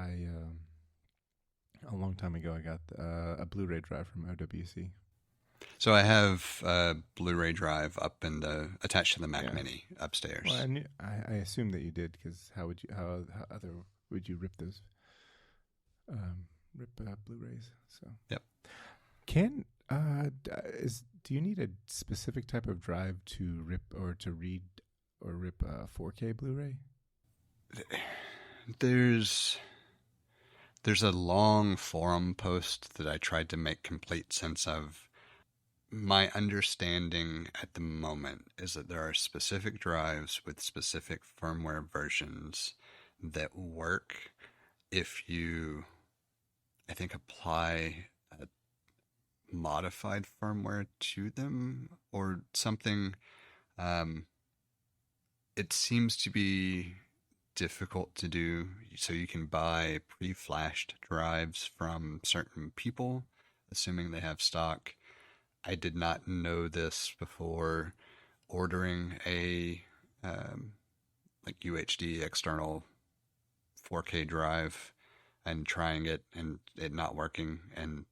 A long time ago, I got a Blu-ray drive from OWC. So I have a Blu-ray drive up attached to the Mac Mini upstairs. Well, I assumed that you did, because how would you rip those Blu-rays? So yep. Do you need a specific type of drive to rip or to read or rip a 4K Blu-ray? There's a long forum post that I tried to make complete sense of. My understanding at the moment is that there are specific drives with specific firmware versions that work if you, I think, apply a modified firmware to them or something. It seems to be difficult to do. So you can buy pre-flashed drives from certain people, assuming they have stock. I did not know this before ordering a like UHD external 4K drive and trying it and it not working, and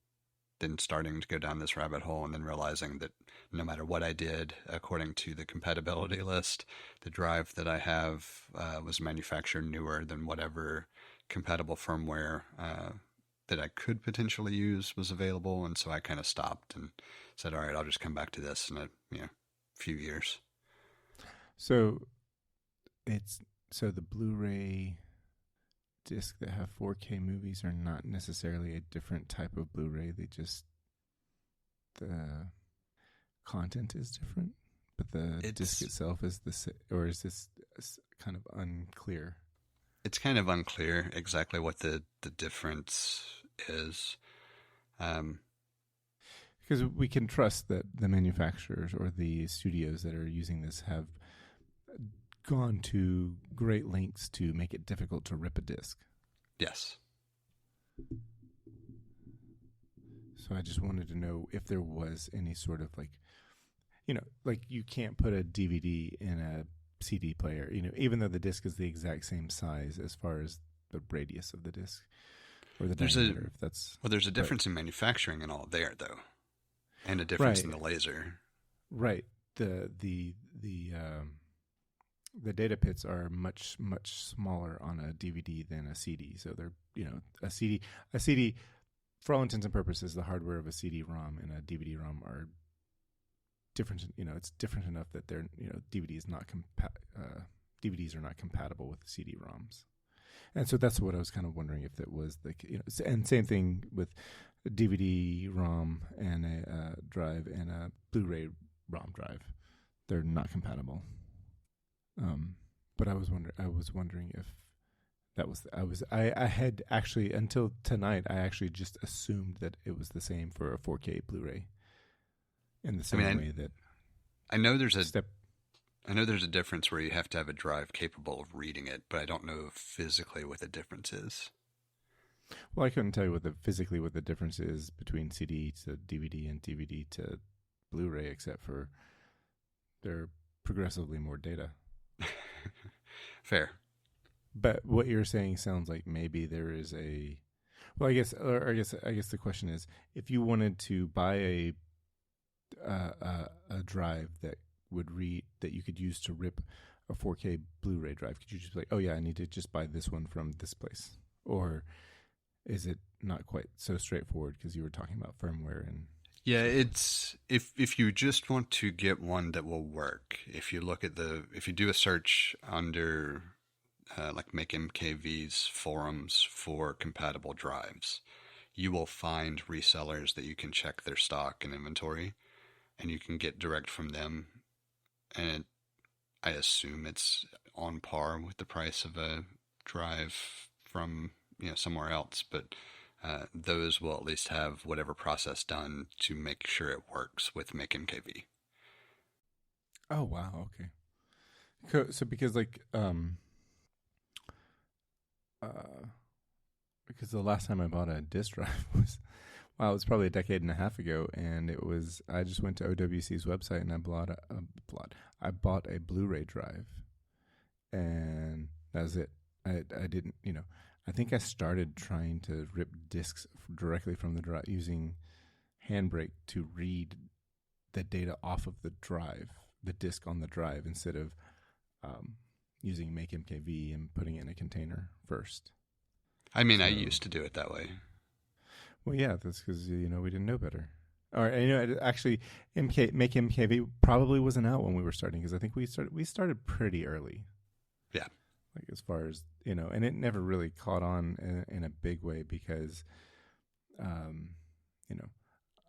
then starting to go down this rabbit hole and then realizing that no matter what I did, according to the compatibility list, the drive that I have was manufactured newer than whatever compatible firmware that I could potentially use was available. And so I kind of stopped and said, all right, I'll just come back to this in a few years. So the Blu-ray discs that have 4K movies are not necessarily a different type of Blu-ray. The content is different, but the disc itself is or is this kind of unclear? It's kind of unclear exactly what the difference is. Because we can trust that the manufacturers or the studios that are using this have gone to great lengths to make it difficult to rip a disc. Yes. So I just wanted to know if there was any sort of like you can't put a DVD in a CD player, even though the disc is the exact same size as far as the radius of the disc or the diameter. There's a difference in manufacturing and all there, though, and a difference in the laser. Right. The data pits are much smaller on a DVD than a CD. So they're a CD for all intents and purposes, the hardware of a CD-ROM and a DVD-ROM are different. It's different enough that they're DVDs are not compatible with CD-ROMs, and so that's what I was kind of wondering if it was and same thing with a DVD-ROM and a drive and a Blu-ray ROM drive, they're not compatible. But I was wondering if that was I had actually until tonight I actually just assumed that it was the same for a 4K Blu-ray. In the same way that I know there's a difference where you have to have a drive capable of reading it, but I don't know physically what the difference is. Well, I couldn't tell you what the difference is between CD to DVD and DVD to Blu-ray, except for they're progressively more data. Fair. But what you're saying sounds like maybe there is a. Well, I guess the question is, if you wanted to buy a drive that would read that you could use to rip a 4K Blu-ray drive? Could you just be like, oh yeah, I need to just buy this one from this place? Or is it not quite so straightforward because you were talking about firmware and Yeah, it's if you just want to get one that will work. If you look at if you do a search under like Make MKV's forums for compatible drives, you will find resellers that you can check their stock and inventory, and you can get direct from them. And I assume it's on par with the price of a drive from somewhere else, but those will at least have whatever process done to make sure it works with Make MKV. oh wow, okay. So because uh because the last time I bought a disk drive was wow, it was probably a decade and a half ago, and I just went to OWC's website and I bought a Blu-ray drive, and that was it. I didn't, I think I started trying to rip discs directly from the drive using Handbrake to read the data off of the drive, the disk on the drive, instead of using Make MKV and putting it in a container first. I mean, I used to do it that way. Well, yeah, that's because we didn't know better. Or actually, Make MKV probably wasn't out when we were starting, because I think we started pretty early. Yeah, like as far as and it never really caught on in a big way because,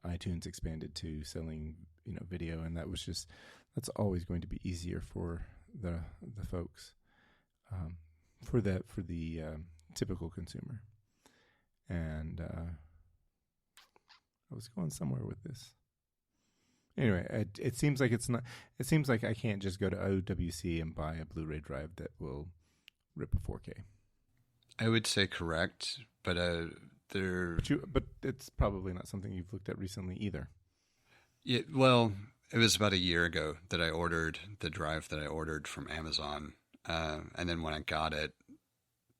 iTunes expanded to selling video, and that's always going to be easier for the folks, for the typical consumer. And I was going somewhere with this. Anyway, it seems like it's not. It seems like I can't just go to OWC and buy a Blu-ray drive that will rip a 4K. I would say correct, but But it's probably not something you've looked at recently either. Yeah, well, it was about a year ago that I ordered the drive that I ordered from Amazon, and then when I got it,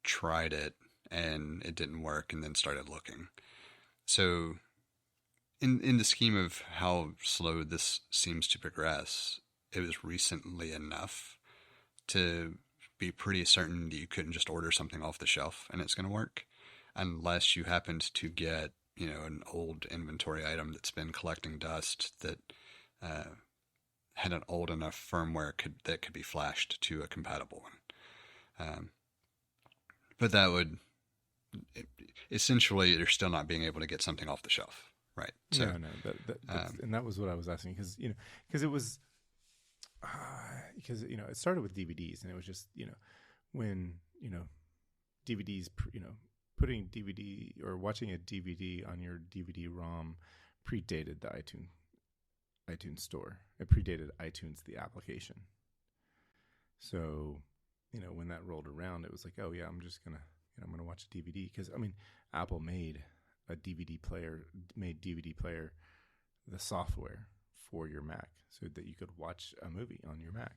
tried it, and it didn't work, and then started looking. So, in the scheme of how slow this seems to progress, it was recently enough to be pretty certain that you couldn't just order something off the shelf and it's going to work, unless you happened to get an old inventory item that's been collecting dust that had an old enough firmware that could be flashed to a compatible one. But that would essentially, you're still not being able to get something off the shelf, right? So, no, and that was what I was asking, because it was because it started with DVDs, and it was just when DVDs putting DVD or watching a DVD on your DVD-ROM predated the iTunes store. It predated iTunes, the application. So, when that rolled around, it was like, oh yeah, I'm just gonna watch a DVD, because Apple made DVD player, the software for your Mac, so that you could watch a movie on your Mac.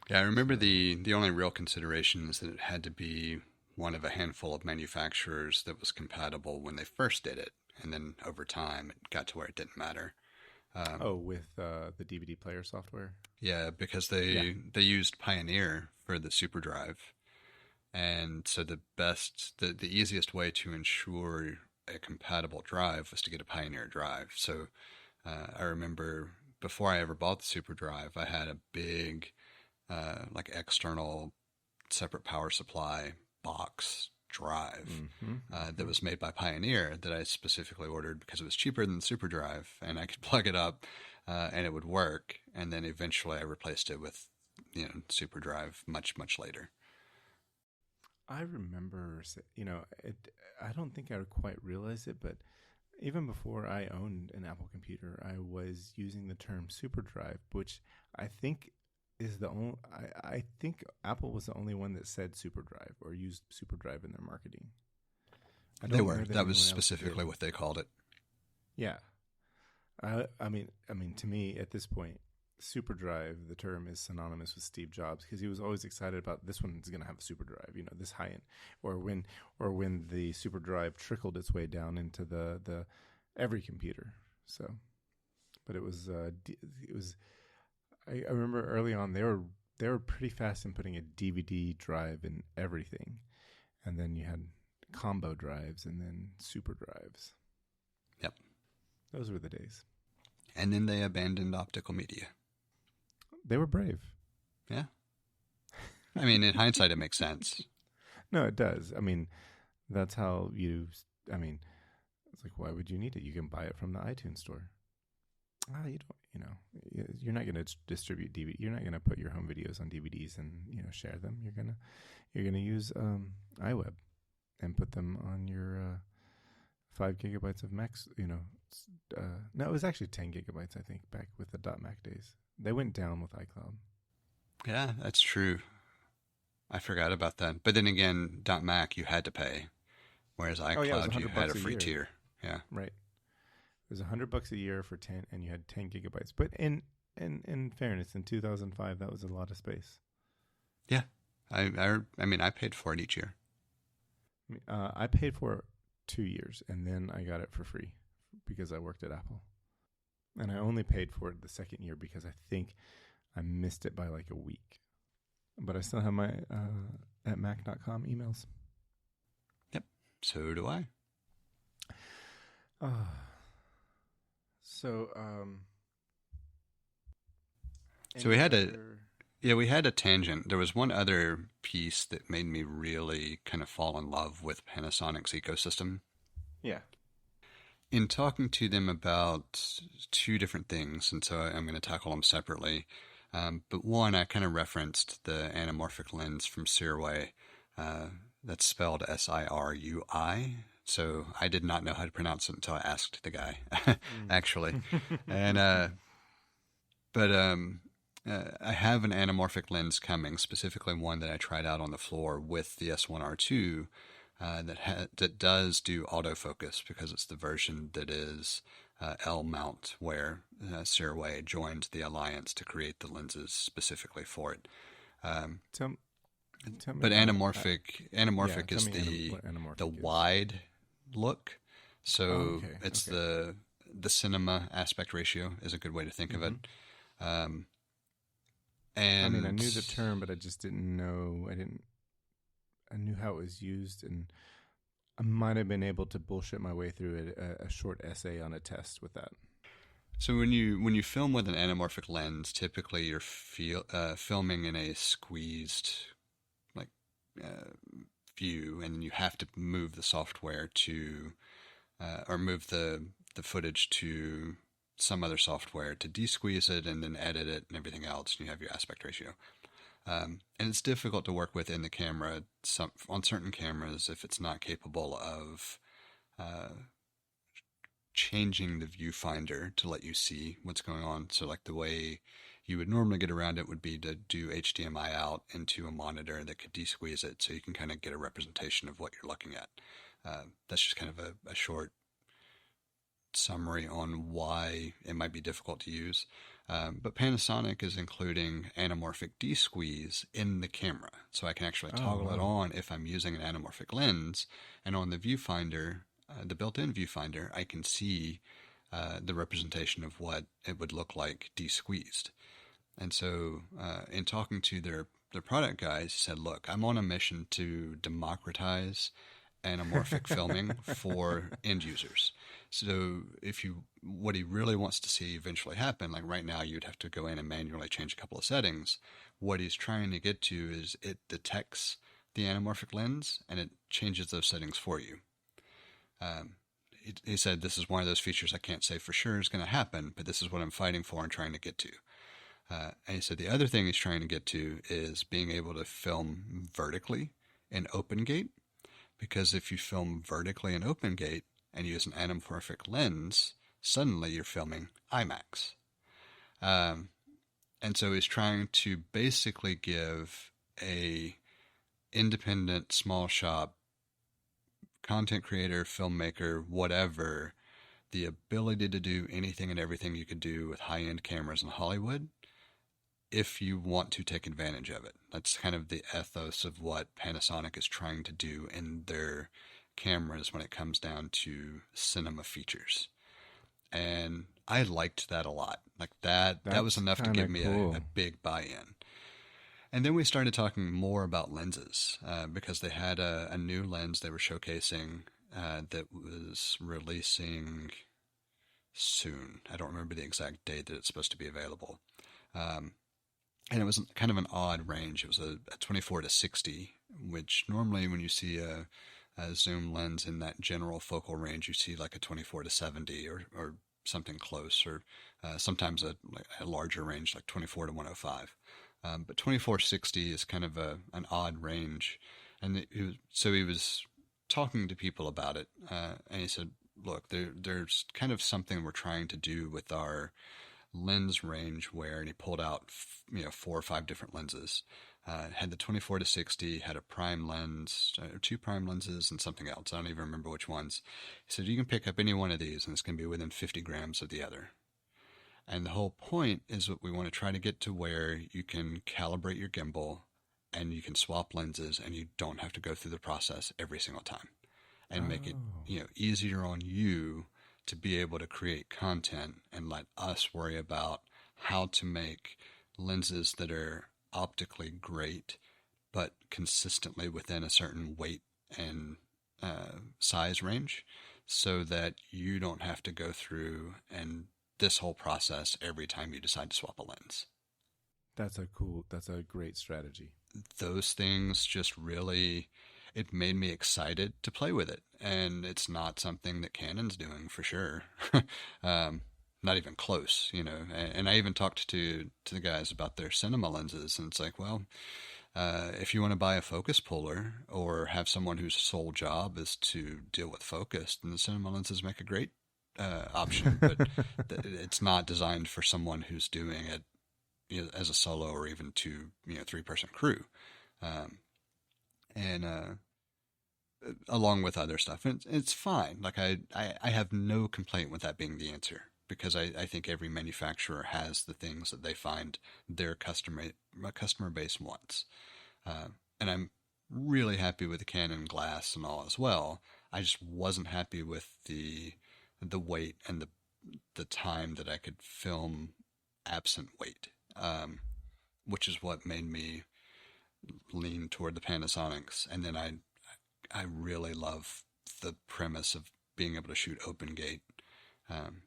Yeah, I remember the only real consideration is that it had to be one of a handful of manufacturers that was compatible when they first did it, and then over time it got to where it didn't matter. With the DVD player software? Yeah, because they used Pioneer for the SuperDrive, and so the easiest way to ensure a compatible drive was to get a Pioneer drive. So I remember before I ever bought the SuperDrive, I had a big external separate power supply box drive that was made by Pioneer that I specifically ordered because it was cheaper than the SuperDrive, and I could plug it up and it would work. And then eventually I replaced it with SuperDrive much, much later. I remember, I don't think I quite realized it, but even before I owned an Apple computer, I was using the term SuperDrive, which I think is the only. I think Apple was the only one that said SuperDrive or used SuperDrive in their marketing. That was specifically what they called it. Yeah, I mean, to me at this point, SuperDrive, the term, is synonymous with Steve Jobs, because he was always excited about this one's going to have a SuperDrive, this high end, or when the SuperDrive trickled its way down into the every computer. So, but it was I remember early on they were pretty fast in putting a DVD drive in everything, and then you had combo drives and then super drives. Yep. Those were the days. And then they abandoned optical media. They were brave. Yeah. I mean, in hindsight, it makes sense. No, it does. I mean, that's how I mean, it's like, why would you need it? You can buy it from the iTunes store. You don't, you're not going to distribute DVD. You're not going to put your home videos on DVDs and, share them. You're going to use iWeb and put them on your 5 gigabytes of Max, no, it was actually 10 gigabytes, I think, back with the .Mac days. They went down with iCloud. Yeah, that's true. I forgot about that. But then again, .Mac you had to pay, whereas iCloud you had a free tier. Yeah, right. It was $100 a year for 10, and you had 10 gigabytes. But in fairness, in 2005, that was a lot of space. Yeah, I mean, I paid for it each year. I paid for it 2 years, and then I got it for free because I worked at Apple. And I only paid for it the second year because I think I missed it by like a week. But I still have my at mac.com emails. Yep, so do I. So we had a tangent. There was one other piece that made me really kind of fall in love with Panasonic's ecosystem. Yeah. In talking to them about 2 different things, and so I'm going to tackle them separately. But one, I kind of referenced the anamorphic lens from Sirui. That's spelled Sirui. So I did not know how to pronounce it until I asked the guy, actually. And I have an anamorphic lens coming, specifically one that I tried out on the floor with the S1R2 that does do autofocus because it's the version that is L mount, where Sirui joined the alliance to create the lenses specifically for it. Tell me but anamorphic is the wide look. So it's the cinema aspect ratio is a good way to think of it. And I mean, I knew the term, but I just didn't know. I knew how it was used, and I might have been able to bullshit my way through a short essay on a test with that. So when you film with an anamorphic lens, typically you're filming in a squeezed view, and then you have to move the software to or move the footage to some other software to de-squeeze it and then edit it and everything else, and you have your aspect ratio. And it's difficult to work with in the camera on certain cameras if it's not capable of changing the viewfinder to let you see what's going on. So like the way you would normally get around it would be to do HDMI out into a monitor that could de-squeeze it so you can kind of get a representation of what you're looking at. That's just kind of a short summary on why it might be difficult to use. But Panasonic is including anamorphic de-squeeze in the camera. So I can actually toggle it on if I'm using an anamorphic lens. And on the viewfinder, the built-in viewfinder, I can see the representation of what it would look like de-squeezed. And so in talking to their product guys, he said, look, I'm on a mission to democratize anamorphic filming for end users. So what he really wants to see eventually happen, like right now you'd have to go in and manually change a couple of settings. What he's trying to get to is it detects the anamorphic lens and it changes those settings for you. He said this is one of those features I can't say for sure is going to happen, but this is what I'm fighting for and trying to get to. And he said the other thing he's trying to get to is being able to film vertically in open gate, because if you film vertically in open gate and use an anamorphic lens, suddenly you're filming IMAX. And so he's trying to basically give a independent small shop content creator, filmmaker, whatever, the ability to do anything and everything you could do with high-end cameras in Hollywood if you want to take advantage of it. That's kind of the ethos of what Panasonic is trying to do in their cameras when it comes down to cinema features. And I liked that a lot. Like that was That's enough to kind give of me cool. a big buy-in. And then we started talking more about lenses because they had a new lens they were showcasing that was releasing soon. I don't remember the exact date that it's supposed to be available. Um, and it was kind of an odd range. It was a 24 to 60, which normally when you see a zoom lens in that general focal range, you see like a 24 to 70 or something close, or sometimes a larger range like 24 to 105. But 2460 is kind of an odd range. And so he was talking to people about it, and he said, look, there's kind of something we're trying to do with our lens range where, and he pulled out, 4 or 5 different lenses. Had the 24 to 60, had a prime lens, or 2 prime lenses, and something else. I don't even remember which ones. He said, you can pick up any one of these, and it's going to be within 50 grams of the other. And the whole point is that we want to try to get to where you can calibrate your gimbal and you can swap lenses and you don't have to go through the process every single time, and make it, Oh. easier on you to be able to create content and let us worry about how to make lenses that are optically great but consistently within a certain weight and size range, so that you don't have to go through and this whole process every time you decide to swap a lens. That's a great strategy. Those things just really, it made me excited to play with it. And it's not something that Canon's doing for sure. um, Not even close, And I even talked to the guys about their cinema lenses, and it's like, well, if you want to buy a focus puller or have someone whose sole job is to deal with focus, then the cinema lenses make a great option. But it's not designed for someone who's doing it, as a solo or even 3-person crew, um, and along with other stuff. And it's fine. Like I have no complaint with that being the answer, because I think every manufacturer has the things that they find their customer base wants. And I'm really happy with the Canon glass and all as well. I just wasn't happy with the weight and the time that I could film absent weight, which is what made me lean toward the Panasonics. And then I really love the premise of being able to shoot open gate,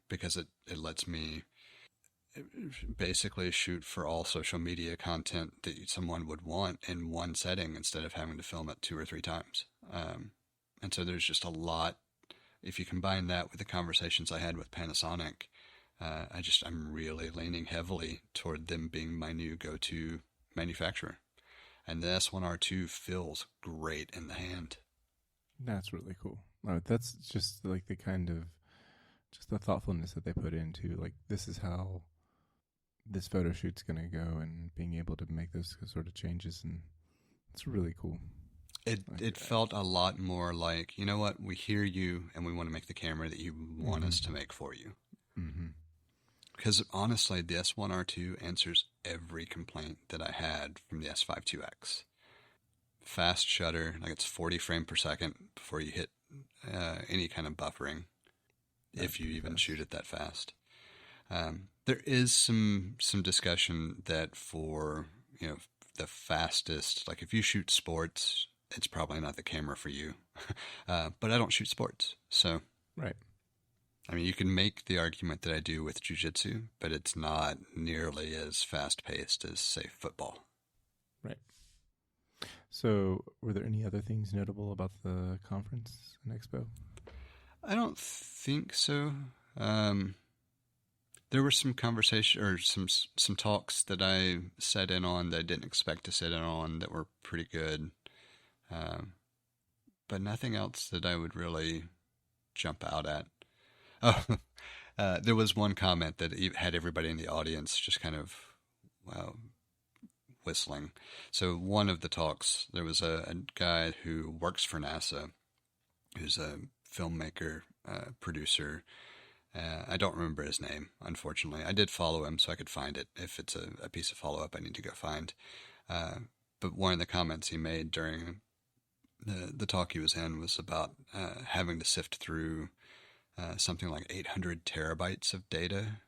because it lets me basically shoot for all social media content that someone would want in one setting instead of having to film it 2 or 3 times. And so there's just a lot. If you combine that with the conversations I had with Panasonic, I'm really leaning heavily toward them being my new go-to manufacturer. And the S1R2 feels great in the hand. That's really cool. That's just like just the thoughtfulness that they put into, like, this is how this photo shoot's going to go, and being able to make those sort of changes. And it's really cool. It felt a lot more like, you know what, we hear you and we want to make the camera that you want us to make for you. Mm-hmm. Because honestly, the S1R2 answers every complaint that I had from the S5 IIX. Fast shutter, like it's 40 frames per second before you hit any kind of buffering, if you even shoot it that fast. There is some discussion that for the fastest, like if you shoot sports, it's probably not the camera for you. But I don't shoot sports, so right. I mean, you can make the argument that I do with jiu-jitsu, but it's not nearly as fast-paced as, say, football. Right. So, were there any other things notable about the conference and expo? I don't think so. There were some conversation or some talks that I sat in on that I didn't expect to sit in on that were pretty good, but nothing else that I would really jump out at. Oh, there was one comment that had everybody in the audience just kind of, wow, whistling. So one of the talks, there was a guy who works for NASA, who's a filmmaker, producer. I don't remember his name, unfortunately. I did follow him so I could find it. If it's a piece of follow-up I need to go find. But one of the comments he made during the talk he was in was about having to sift through something like 800 terabytes of data,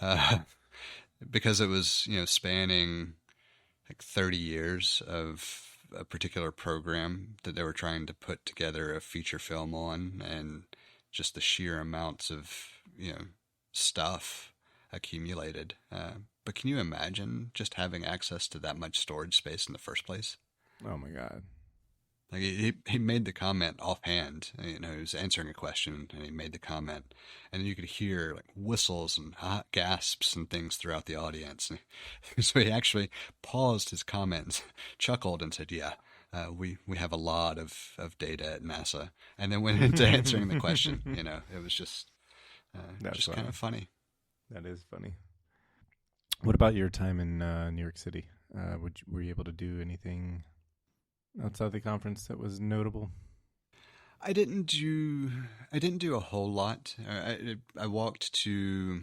uh, because it was, spanning like 30 years of a particular program that they were trying to put together a feature film on, and just the sheer amounts of, stuff accumulated. But can you imagine just having access to that much storage space in the first place? Oh my God. Like he made the comment offhand. He was answering a question and he made the comment, and you could hear like whistles and hot gasps and things throughout the audience. So he actually paused his comments, chuckled, and said, "Yeah, we have a lot of data at NASA," and then went into answering the question. It was just kind of funny. That is funny. What about your time in New York City? Were you able to do anything outside the conference that was notable? I didn't do a whole lot. I walked to,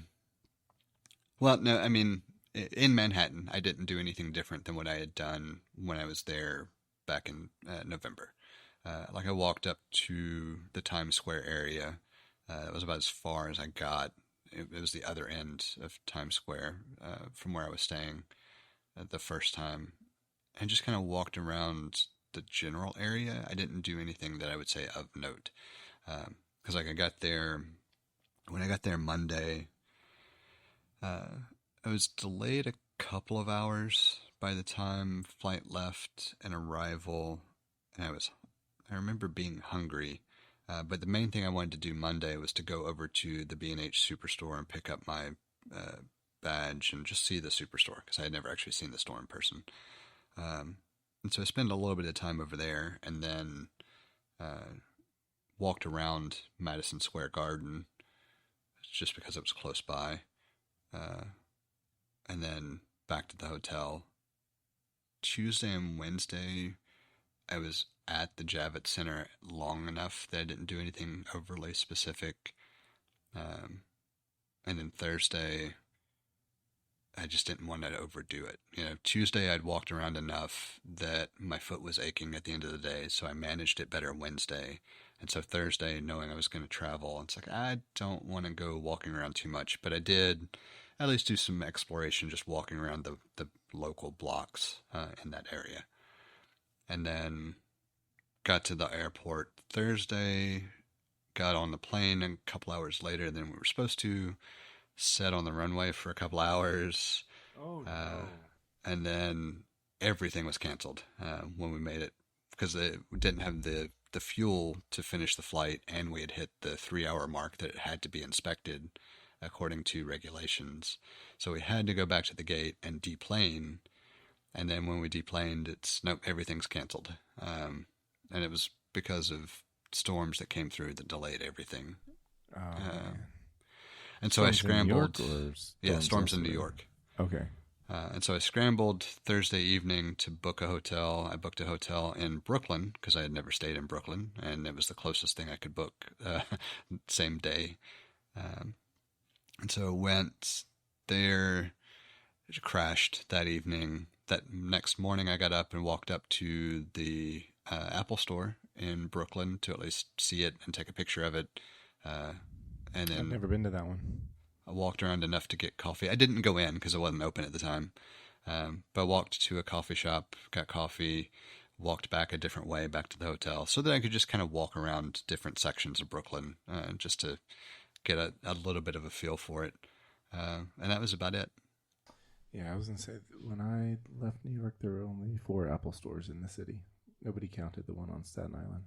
well, no, I mean, in Manhattan, I didn't do anything different than what I had done when I was there back in November. Like I walked up to the Times Square area. It was about as far as I got. It was the other end of Times Square from where I was staying the first time, and just kind of walked around the general area. I didn't do anything that I would say of note, because like when I got there Monday, I was delayed a couple of hours by the time flight left and arrival, and I remember being hungry. But the main thing I wanted to do Monday was to go over to the B&H Superstore and pick up my badge and just see the Superstore, because I had never actually seen the store in person. And so I spent a little bit of time over there, and then walked around Madison Square Garden just because it was close by, and then back to the hotel. Tuesday and Wednesday, I was at the Javits Center long enough that I didn't do anything overly specific. And then Thursday, I just didn't want to overdo it. Tuesday I'd walked around enough that my foot was aching at the end of the day, so I managed it better Wednesday. And so Thursday, knowing I was going to travel, it's like, I don't want to go walking around too much, but I did at least do some exploration, just walking around the local blocks in that area. And then got to the airport Thursday, got on the plane a couple hours later than we were supposed to, sat on the runway for a couple hours. Oh, no. And then everything was canceled when we made it, because we didn't have the fuel to finish the flight, and we had hit the 3-hour mark that it had to be inspected according to regulations. So we had to go back to the gate and deplane. And then when we deplaned, nope, everything's canceled. And it was because of storms that came through that delayed everything. And so storms I scrambled. Storms in New York. Okay. And so I scrambled Thursday evening to book a hotel. I booked a hotel in Brooklyn because I had never stayed in Brooklyn, and it was the closest thing I could book same day. And so went there, crashed that evening. That next morning I got up and walked up to the Apple store in Brooklyn to at least see it and take a picture of it. And then I've never been to that one. I walked around enough to get coffee. I didn't go in because it wasn't open at the time. But I walked to a coffee shop, got coffee, walked back a different way back to the hotel so that I could just kind of walk around different sections of Brooklyn just to get a little bit of a feel for it. And that was about it. Yeah, I was going to say, when I left New York, there were only 4 Apple stores in the city. Nobody counted the one on Staten Island.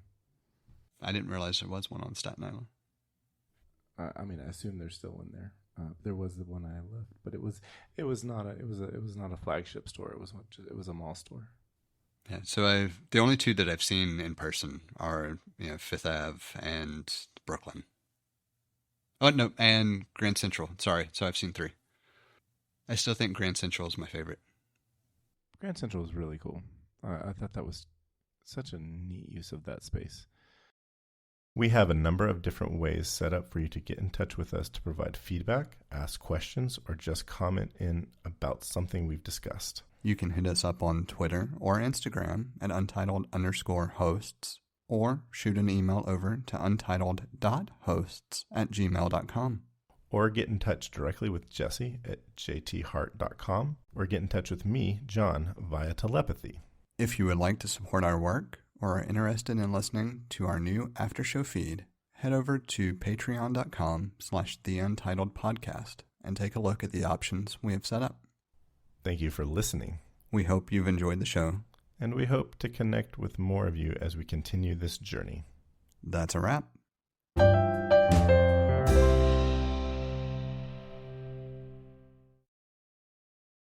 I didn't realize there was one on Staten Island. I mean, I assume there's still one there. There was the one I left, but it was not a flagship store. It was a mall store. Yeah, so the only 2 that I've seen in person are Fifth Ave and Brooklyn. Oh no, and Grand Central. Sorry, so I've seen 3. I still think Grand Central is my favorite. Grand Central was really cool. I thought that was such a neat use of that space. We have a number of different ways set up for you to get in touch with us to provide feedback, ask questions, or just comment in about something we've discussed. You can hit us up on Twitter or Instagram at untitled_hosts, or shoot an email over to untitled.hosts@gmail.com. Or get in touch directly with Jesse at jthart.com, or get in touch with me, John, via telepathy. If you would like to support our work or are interested in listening to our new after show feed, head over to patreon.com/theUntitledPodcast and take a look at the options we have set up. Thank you for listening. We hope you've enjoyed the show. And we hope to connect with more of you as we continue this journey. That's a wrap.